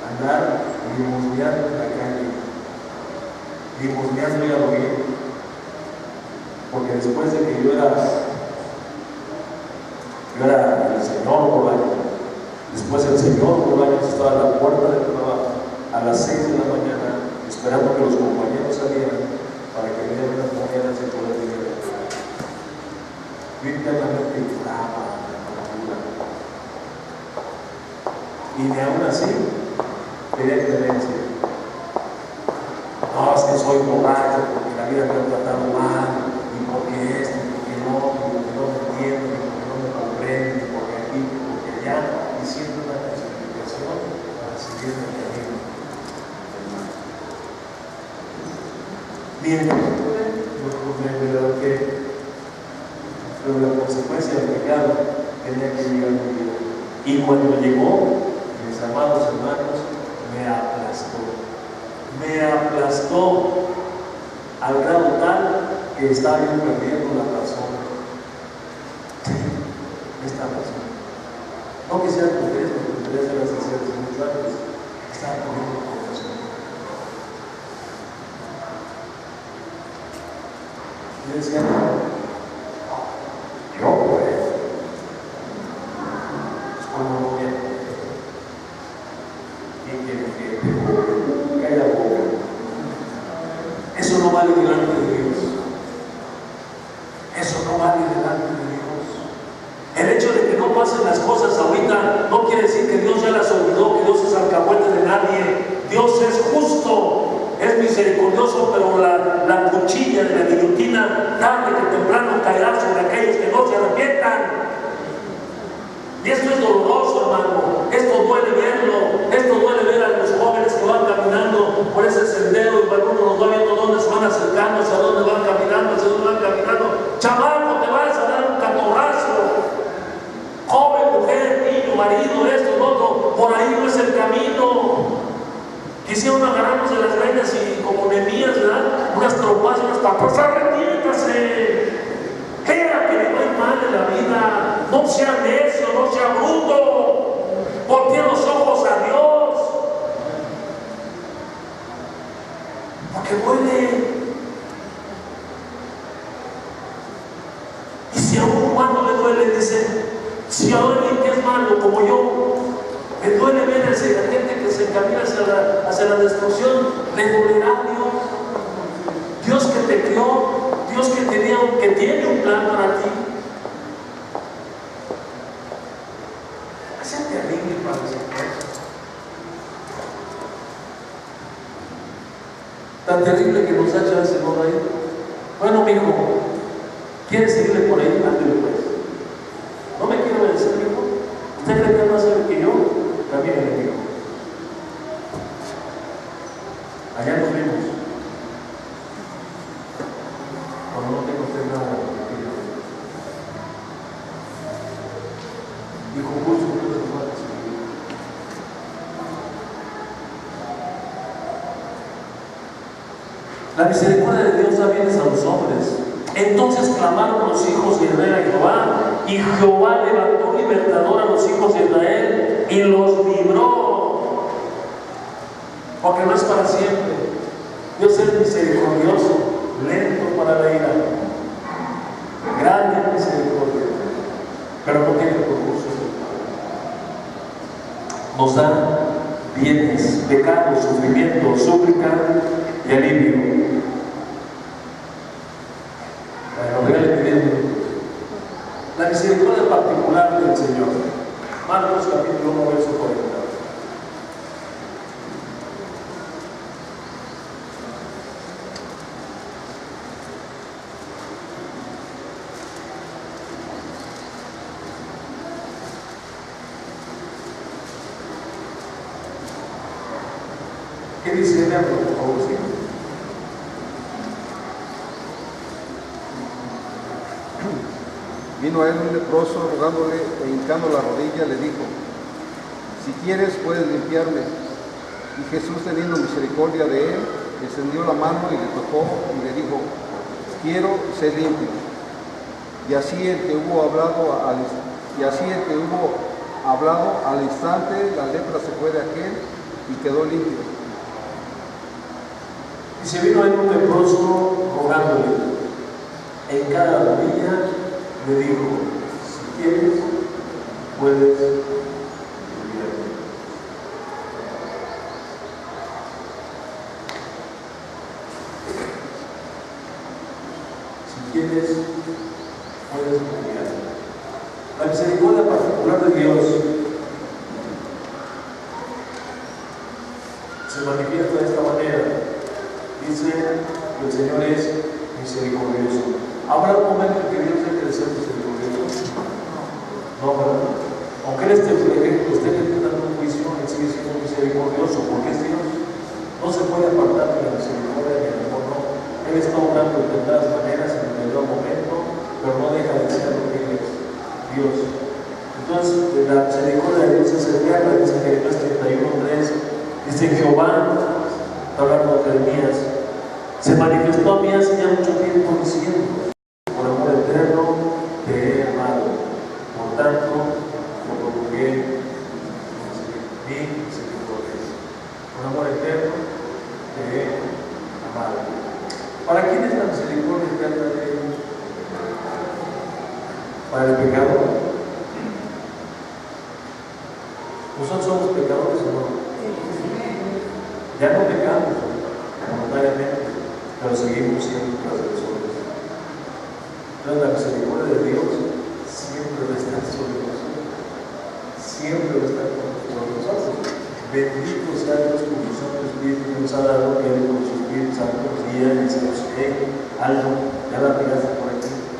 andar limosneando en la calle, limosneando y a lo bien, porque después de que yo era el señor Bolaños, después el señor Bolaños estaba a la puerta del trabajo a las 6 de la mañana esperando que los compañeros salieran para que me dieran las monedas y poder dinero. Yo internamente lloraba la amargura y ni aún así quería clemencia. No, es que soy borracho porque la vida me ha tratado mal y porque esto, y porque no me entiendo, y porque no me comprende, y porque aquí, y porque allá, y siempre una justificación para seguir en el camino. Bien, pero la consecuencia del pecado tenía que llegar a mi vida. Y cuando llegó, mis amados hermanos, me aplastó al grado tal que estaba yo perdiendo la razón. Esta razón. No que sean mujeres, porque mujeres de las seres muy claras, estaba perdiendo la razón. Y decía, yo pues, es como no quiero. ¿Quién quiere que caiga la boca? Eso no vale delante de Dios. Eso no vale delante de Dios. El hecho de que no pasen las cosas ahorita no quiere decir que Dios ya las olvidó, que Dios es alcahuete de nadie. Dios es justo, es misericordioso, pero la cuchilla de la guillotina tarde que temprano caerá sobre aquellos que no se arrepientan. Y esto es doloroso, hermano. Esto duele verlo. Esto duele ver a los jóvenes que van caminando por ese sendero y cuando uno los va viendo dónde se van acercando, hacia dónde van caminando, hacia dónde van caminando. Chamaco, te vas a dar un catorrazo. Joven, mujer, niño, marido, esto, lo otro. Por ahí no es el camino. Quisieron agarrarnos de las reinas y como Nehemías, ¿verdad? Unas tropas y unas papas. ¡Arrepiéntase! Crea que le va mal en la vida. No sea necio, no sea bruto. Voltee los ojos a Dios. Porque duele. Y si a un humano le duele, dice, si a alguien que es malo como yo, me duele ver a esa gente que se encamina hacia la destrucción, le dolerá a Dios. Dios que te crió, Dios que tiene un plan para ti. Es terrible para los hijos. Tan terrible que nos ha echado el Señor ahí. Bueno, mi hijo, ¿quieres seguirle por ahí? Ándale pues. ¿No me quiere obedecer, mi hijo? ¿Usted cree que es más sabio que yo? También el enemigo. Allá nos vemos. Cuando no tengo usted nada de lo y con gusto que los va a recibir. La misericordia de Dios da bienes a los hombres. Entonces clamaron los hijos de Israel a Jehová, y Jehová levantó libertador a los hijos de Israel y los libró. Porque no es para siempre. Dios es misericordioso, lento para la ira, grande en misericordia. nos da bienes, pecado, sufrimiento, súplica y alivio. Bueno, regálame 10 minutos. La misericordia particular del Señor. Marcos capítulo 1, verso 40. ¿Qué dice? Leandro, por favor, sí. Vino a él un leproso rogándole e hincando la rodilla le dijo: si quieres puedes limpiarme. Y Jesús, teniendo misericordia de él, extendió la mano y le tocó y le dijo: quiero ser limpio. Y así el que hubo hablado al instante, la lepra se fue de aquel y quedó limpio. Y se vino a él un leproso rogándole. En cada rodilla le dijo: si quieres, puedes limpiarme. Si quieres, puedes limpiarme. La misericordia particular de Dios se manifiesta de esta manera. Dice que el Señor es misericordioso. ¿Habrá un momento en que Dios deje de ser misericordioso? No, ¿verdad? Aunque Él esté dando un juicio, Él sigue siendo misericordioso, porque es Dios. No se puede apartar de la misericordia ni el amor, no. Él está obrando de todas maneras en el debido momento, pero no deja de ser lo que Él es, Dios. Entonces, la misericordia de Dios es eterna, dice Jeremías 31:3, dice Jehová, está hablando de Jeremías, se manifestó a mí hace ya mucho tiempo diciendo: por amor eterno te he amado, por tanto prolongué mi misericordia. Por amor eterno te he amado. ¿Para quién es la misericordia eterna de Dios? ¿Para el pecador? ¿Nosotros somos pecadores o no? Ya no pecamos voluntariamente, pero seguimos siendo transgresores. Entonces la misericordia de Dios siempre va a estar sobre nosotros, siempre va a estar con nosotros. Bendito sea Dios por su Santo Espíritu que nos ha dado, que Él con su Espíritu Santo nos guía y dice: algo, ya la pegaste por aquí, ¿no?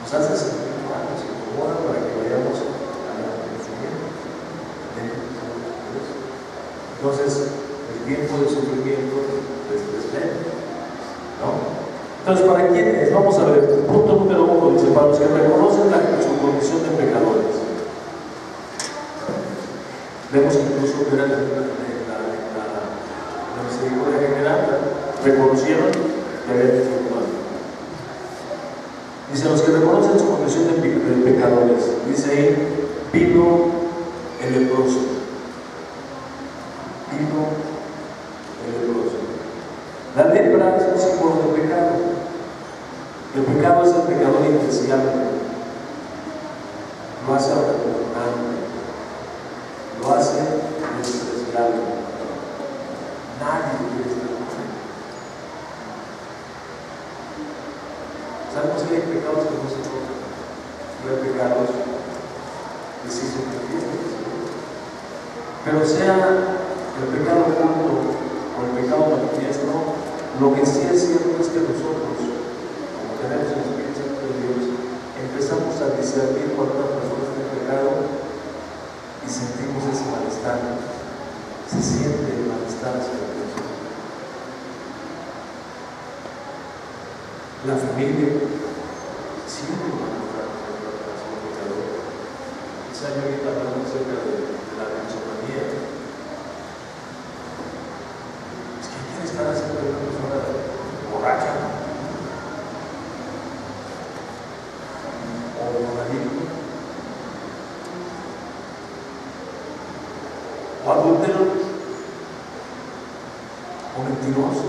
Nos hace sentir mal, nos incomoda para que vayamos al arrepentimiento. Entonces, el tiempo de sufrimiento es lento, ¿no? Entonces, ¿para quiénes? Vamos a ver, punto número 1, dice: para los que reconocen su condición de pecadores. Vemos incluso que era la misericordia general, reconocieron que habían hecho mal. Dice: los que reconocen su condición de pecadores, dice ahí, vino el leproso. Vino el leproso. La lepra es un símbolo del pecado. El pecado es el pecador indeseable. Lo hace repugnante. Lo hace despreciable. Nadie quiere estar con él. Sabemos que hay pecados que no se tocan. No hay pecados que sí se manifiestan. Pero sea el pecado oculto o el pecado manifiesto, lo que sí es cierto es que nosotros, como tenemos el Espíritu Santo de Dios, empezamos a discernir cuando una persona está en pecado y sentimos ese malestar. Se siente el malestar hacia la persona. La familia siente el malestar hacia la persona pecadora. Esa año ahorita hablando acerca de la mensomanía. Estar haciendo una persona borracha o drogadicto o adúltero o mentiroso.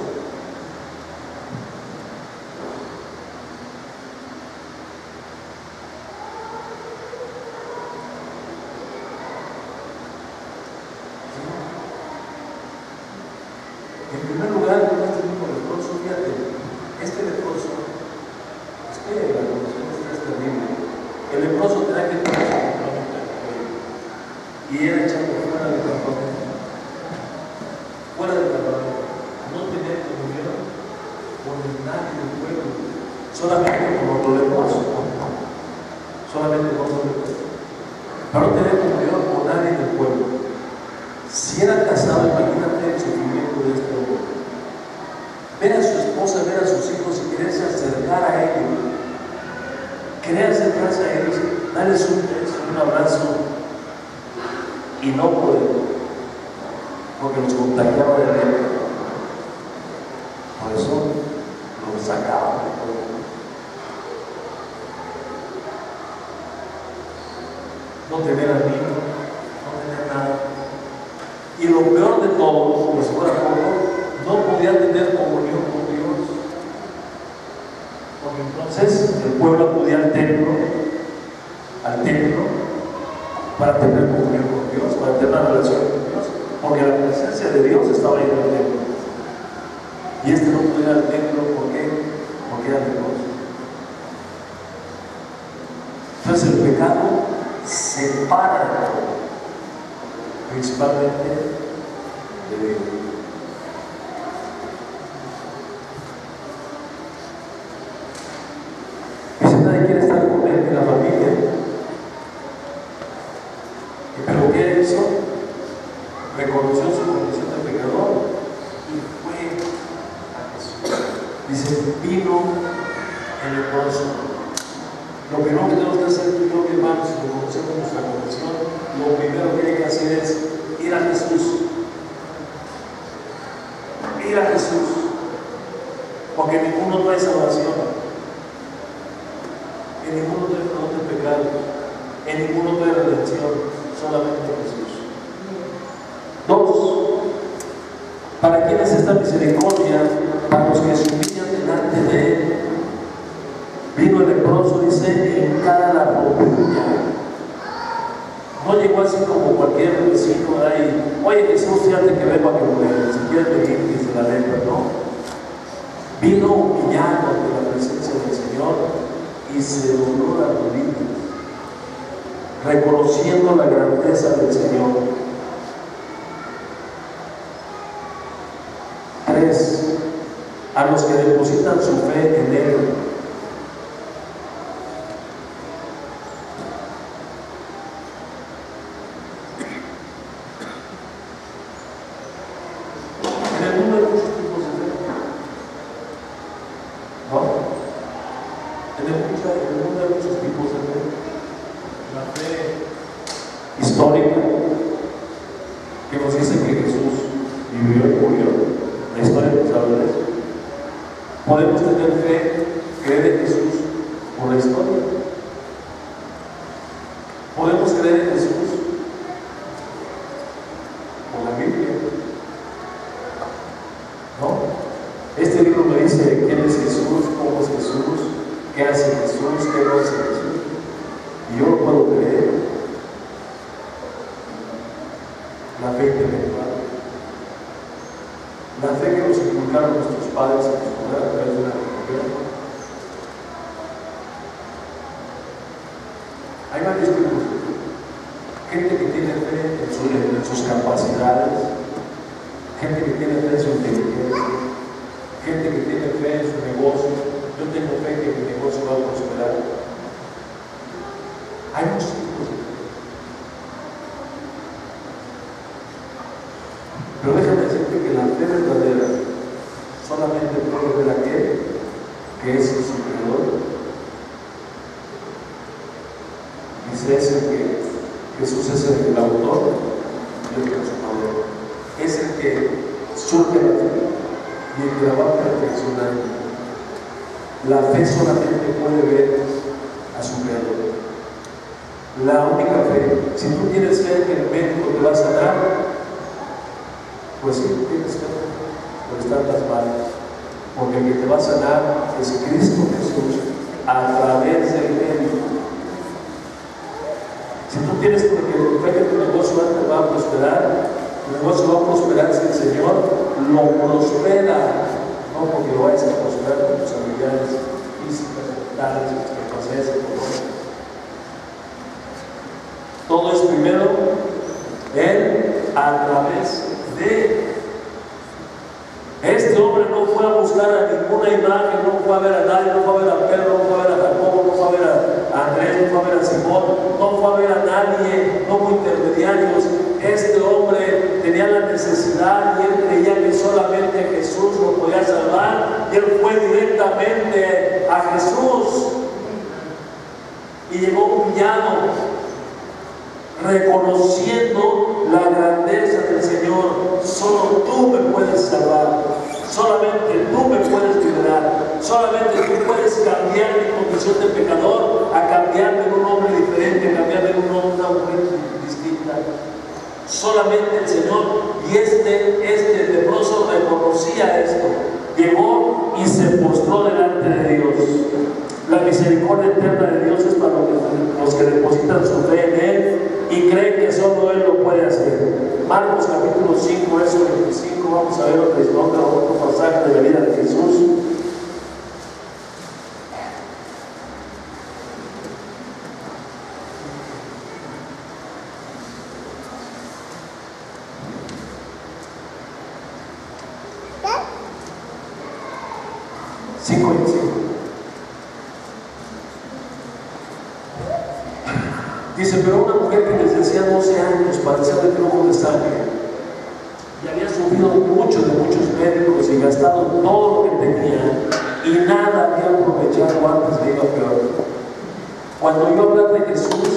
y era echado fuera del campamento. Fuera del campamento. No tenía comunión con nadie del pueblo, solamente con los leprosos. Solamente con los leprosos. Pero no tenía comunión con nadie del pueblo. Si era casado, imagínate el sufrimiento de este hombre. Ver a su esposa, ver a sus hijos y quererse acercar a ellos. Querer acercarse a ellos, darles un beso, un abrazo, y no poder, porque los contagiaba de lepra. Por eso los sacaban de todo. No tener amigos, no tener nada. Y lo peor de todo, pues fuera poco, no podía tener comunión con Dios. Porque entonces el pueblo acudía al templo, para tener comunión con Dios, para tener una relación con Dios, porque la presencia de Dios estaba ahí en el templo. Y este no podía ir al templo, ¿por qué? Porque era leproso. Entonces el pecado separa de todo, principalmente de Dios. Nadie quiere estar con él en la familia. Pero ¿qué hizo? Reconoció su condición de pecador y fue a Jesús. Dice, vino el leproso. Lo primero que tenemos que hacer tú y yo, mi hermano, si reconocemos nuestra condición, lo primero que hay que hacer es ir a Jesús. Ir a Jesús. Porque ninguno trae salvación. En ninguno trae perdón de pecado, en ninguno trae redención, solamente Jesús. 2. ¿Para quién es esta misericordia? Para los que se humillan delante de Él. Vino el leproso, dice, en cada la rodilla. No llegó así como cualquier vecino ahí, oye Jesús, fíjate que vengo a que me, si quieres venir, dice la lepra, no. Vino humillado ante la presencia del Señor y se dobló las rodillas, reconociendo la grandeza del Señor. 3. A los que depositan su fe en Él. En el mundo hay muchos tipos de fe, ¿no? En el mundo hay muchos tipos de fe. La fe histórica, que nos dice que Jesús vivió y murió. La historia nos habla de eso. Podemos tener fe, creer en Jesús por la historia. Podemos creer en Jesús por la Biblia. ¿No? Este libro me dice quién es Jesús, cómo es Jesús, qué hace Jesús, qué no hace Jesús. Y yo lo puedo creer. La fe intelectual. La fe que nos inculcaron nuestros padres en escuela a través de la religión. Hay varios tipos de fe. Gente que tiene fe en sus capacidades, gente que tiene fe en su inteligencia, gente que tiene fe en su negocio. Yo tengo fe que mi negocio va a prosperar. Hay muchos tipos de fe. Pero déjame decirte que la fe verdadera solamente puede ver a aquel que es el superior. Dice ese que Jesús es el autor y el consumador. Es el que surge la fe y el que la va perfeccionando. La fe solamente puede ver a su creador. La única fe, si tú tienes fe que el médico te va a sanar, pues sí, tú tienes fe, pero están las manos. Porque el que te va a sanar es Cristo Jesús a través del médico. Si tú tienes fe que tu negocio va a prosperar, tu negocio va a prosperar si el Señor lo prospera. No porque lo vayas a prosperar con tus habilidades físicas, mentales, capacidades económicas. Todo es primero a través de él. Este hombre no fue a buscar a ninguna imagen, no fue a ver a nadie, no fue a ver a Pedro, no fue a ver a Jacobo, no fue a ver a Andrés, no fue a ver a Simón, no fue a ver a nadie, no hubo intermediarios. Este hombre tenía la necesidad y él creía que solamente Jesús lo podía salvar, y él fue directamente a Jesús y llegó humillado, reconociendo la grandeza del Señor. Solo tú me puedes salvar, solamente tú me puedes liberar, solamente tú puedes cambiar mi condición de pecador a cambiarme en un hombre diferente, a cambiarme en una mujer distinta. Solamente el Señor. Y este leproso reconocía esto, llegó y se postró delante de Dios. La misericordia eterna de Dios es para los que depositan su fe en Él y creen que solo Él lo puede hacer. Marcos capítulo 5, verso 25, vamos a ver otro pasaje de la vida de Jesús. Dice, pero una mujer que desde hacía 12 años padecía de flujo de sangre y había sufrido mucho de muchos médicos y gastado todo lo que tenía y nada había aprovechado, antes le iba peor. Cuando oyó hablar de Jesús,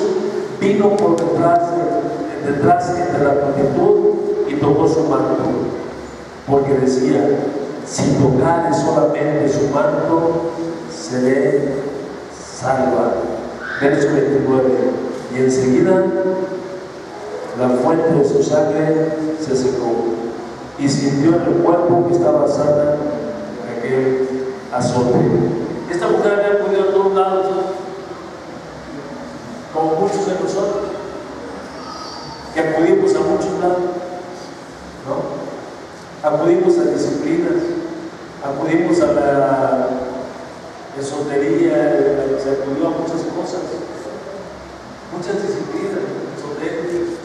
vino por detrás entre la multitud y tocó su manto, porque decía, si tocare solamente su manto, seré salva. Verso 29. Y enseguida la fuente de su sangre se secó y sintió en el cuerpo que estaba sana de aquel azote. Esta mujer había acudido a todos lados, como muchos de nosotros, que acudimos a muchos lados, ¿no? Acudimos a disciplinas, acudimos a la esotería, se acudió a muchas cosas. Muchas disciplinas, esotéricas,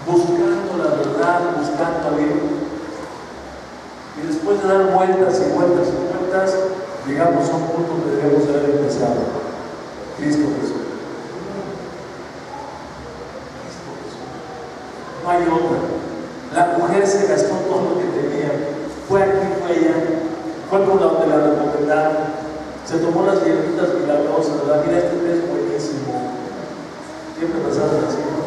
buscando la verdad, buscando a Dios. Y después de dar vueltas y vueltas y vueltas, llegamos a un punto donde debemos haber empezado. Cristo Jesús. Cristo Jesús. No hay otra. La mujer se gastó todo lo que tenía. Fue aquí, fue allá. Fue por donde la recomendaron. Se tomó las hierbitas milagrosas, ¿verdad? Mira, este té es buenísimo. Siempre pasaron así, ¿no?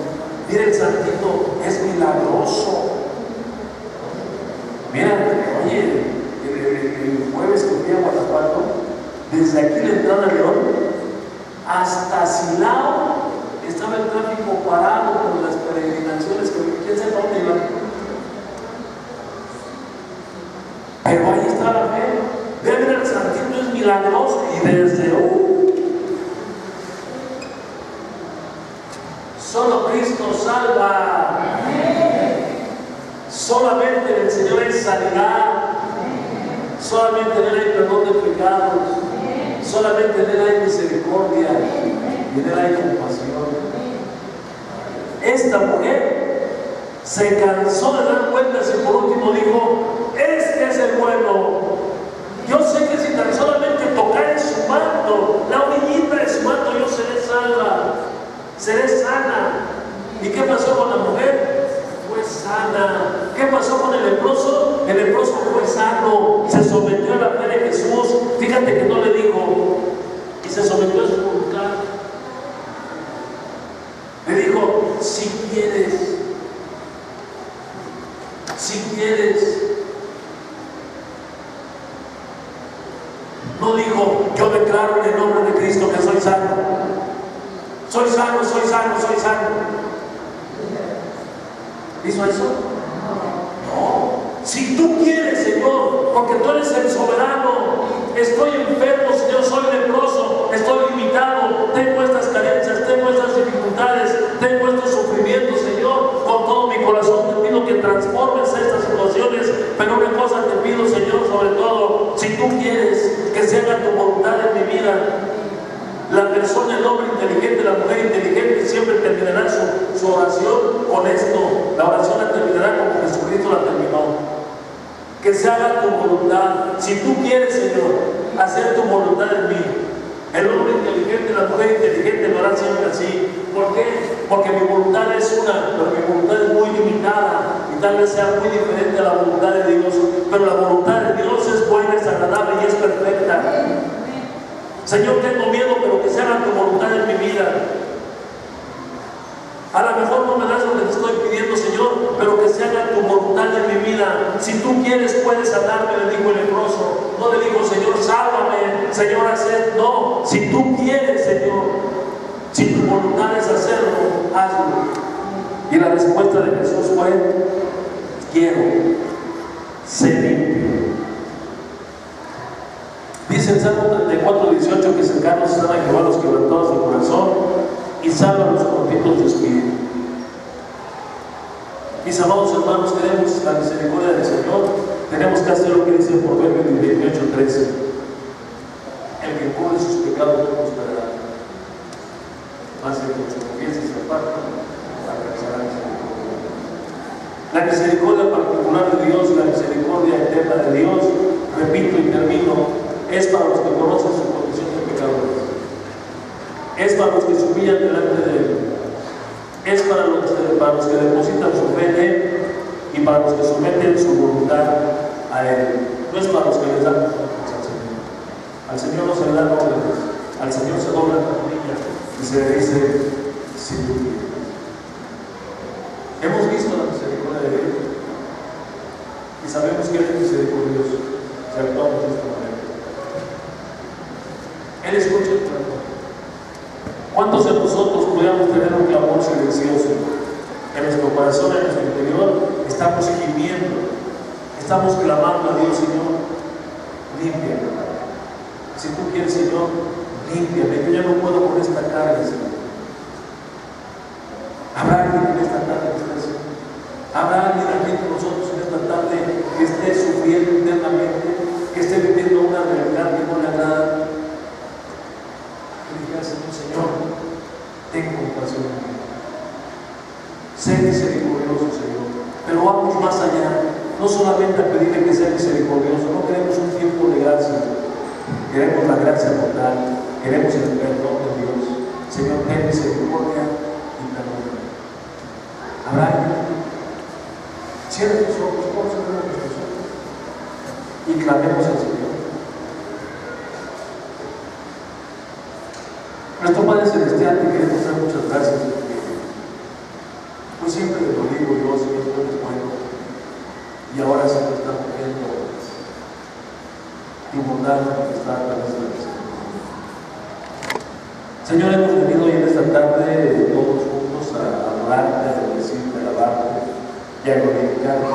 Mira, el santito es milagroso. Mira, oye, el jueves que fui a Guanajuato, desde aquí la entrada a León hasta Silao estaba el tráfico parado por las peregrinaciones que quién sabe dónde iban. Pero ahí está la fe. Vean, el santito es milagroso y desde solo Cristo salva. Solamente el Señor es sanidad. Solamente en Él hay perdón de pecados. Solamente en Él hay misericordia y en Él hay compasión. Esta mujer se cansó de dar vueltas y por último dijo, este es el bueno. Yo sé que si tan solamente tocar su manto, la orillita de su manto, yo seré salva. Seré sana. ¿Y qué pasó con la mujer? Fue sana. ¿Qué pasó con el leproso? El leproso fue sano. Se sometió a la fe de Jesús. Fíjate que no le dijo, y se sometió a su voluntad. Le dijo, si quieres, no dijo, yo declaro en el nombre de Cristo que soy sano. Soy sano, soy sano, soy sano. ¿Hizo eso? No. Si tú quieres, Señor, porque tú eres el soberano, estoy enfermo, Señor, soy leproso, estoy limitado, tengo estas carencias, tengo estas dificultades, tengo estos sufrimientos, Señor, con todo mi corazón te pido que transformes estas situaciones, pero una cosa te pido, Señor, sobre todo, si tú quieres que se haga tu voluntad en mi vida. La persona, el hombre inteligente, la mujer inteligente siempre terminará su oración con esto. la oración la terminará como Jesucristo la terminó. Que se haga tu voluntad. Si tú quieres, Señor, hacer tu voluntad en mí. El hombre inteligente, la mujer inteligente lo hará siempre así. ¿Por qué? Porque mi voluntad es una, pero mi voluntad es muy limitada y tal vez sea muy diferente a la voluntad de Dios. Pero la voluntad de Dios es buena, es agradable y es perfecta. Señor, tengo miedo, pero que se haga tu voluntad en mi vida. A lo mejor no me das lo que te estoy pidiendo, Señor, pero que se haga tu voluntad en mi vida. Si tú quieres, puedes sanarme, le dijo el leproso. No le dijo, Señor, sálvame, Señor, haced. No, si tú quieres, Señor, si tu voluntad es hacerlo, hazlo. Y la respuesta de Jesús fue, quiero ser limpio. Dice el Salmo 34:18 que cercanos están a Jehová los quebrantados de corazón y salva a los contritos de espíritu. Mis amados hermanos, queremos la misericordia del Señor. Tenemos que hacer lo que dice el Proverbio 28:13. El que cubre sus pecados no prosperará, más el que se confiese y se aparta alcanzará misericordia. La misericordia particular de Dios, la misericordia eterna de Dios, repito y termino, es para los que conocen su condición de pecadores. Es para los que se humillan delante de Él. Es para los que depositan su fe en Él y para los que someten su voluntad a Él. No es para los que les dan órdenes al Señor. Al Señor no se le dan órdenes. Al Señor se dobla la rodilla y se le dice, si tú quieres. Hemos visto la misericordia de Él y sabemos que Él es misericordioso si actuamos de esta manera. Él escucha el clamor. ¿Cuántos de nosotros podríamos tener un clamor silencioso? En nuestro corazón, en nuestro interior, estamos gimiendo, estamos clamando a Dios, Señor, límpiame. Si tú quieres, Señor, límpiame. Yo ya no puedo con esta carga, Señor. Habrá alguien en esta tarde que esté así. Habrá alguien aquí con nosotros en esta tarde que esté sufriendo internamente, que esté viviendo una realidad que no le agrada. Señor, ten compasión de mí. Sé misericordioso, Señor. Pero vamos más allá. No solamente a pedirle que sea misericordioso. No queremos un tiempo de gracia. Queremos la gracia total. Queremos el perdón de Dios. Señor, ten misericordia y perdón. ¿Habrá alguien? Cierra tus ojos, vamos a ver nuestros ojos y clamemos al Señor. Nuestro Padre Celestial, te queremos dar muchas gracias porque pues siempre te lo digo yo, Señor, tú eres bueno y ahora se nos está viendo tu bondad manifestada a través de la Señor, hemos venido hoy en esta tarde todos juntos a adorarte, a bendecirte, a alabarte y a glorificarte.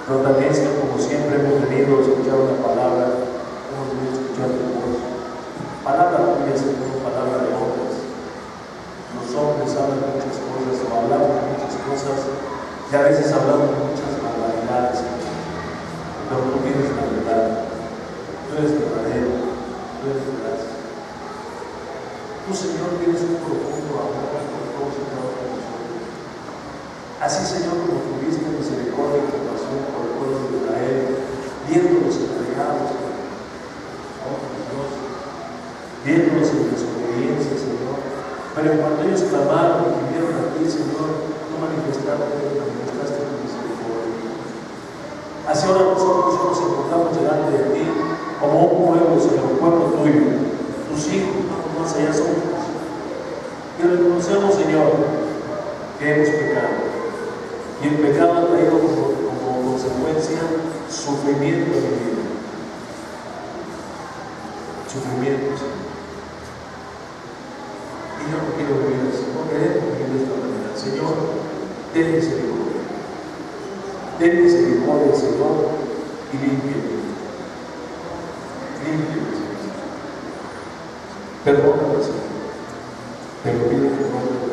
Pero también, Señor, como siempre hemos venido a escuchar una palabra, hemos venido a escuchar tu voz. Palabra tuya, Señor, palabra de hombres. Los hombres hablan muchas cosas o hablamos muchas cosas y a veces hablamos muchas barbaridades, pero tú tienes la verdad. Tú eres verdadero, tú eres veraz. Tú, Señor, tienes un profundo amor por todos y cada uno de nosotros. Así, Señor, como tuviste misericordia y compasión por el pueblo de Israel, viéndolos entregados, viéndolos en desobediencia, Señor. Pero cuando ellos clamaron y vinieron a ti, Señor, tú manifestaste tu misericordia. Así ahora nosotros nos encontramos delante de ti como un pueblo, Señor, un pueblo tuyo. Tus hijos, más allá somos. Y reconocemos, Señor, que hemos pecado. Y el pecado ha traído como consecuencia sufrimiento en mi vida. Sufrimiento, Señor. Y yo no quiero vivir así, no queremos vivir de esta manera. Señor, ten misericordia. Ten misericordia, Señor, y límpiame. Límpiame, Señor. Perdóname, Señor. Te lo pido en el nombre de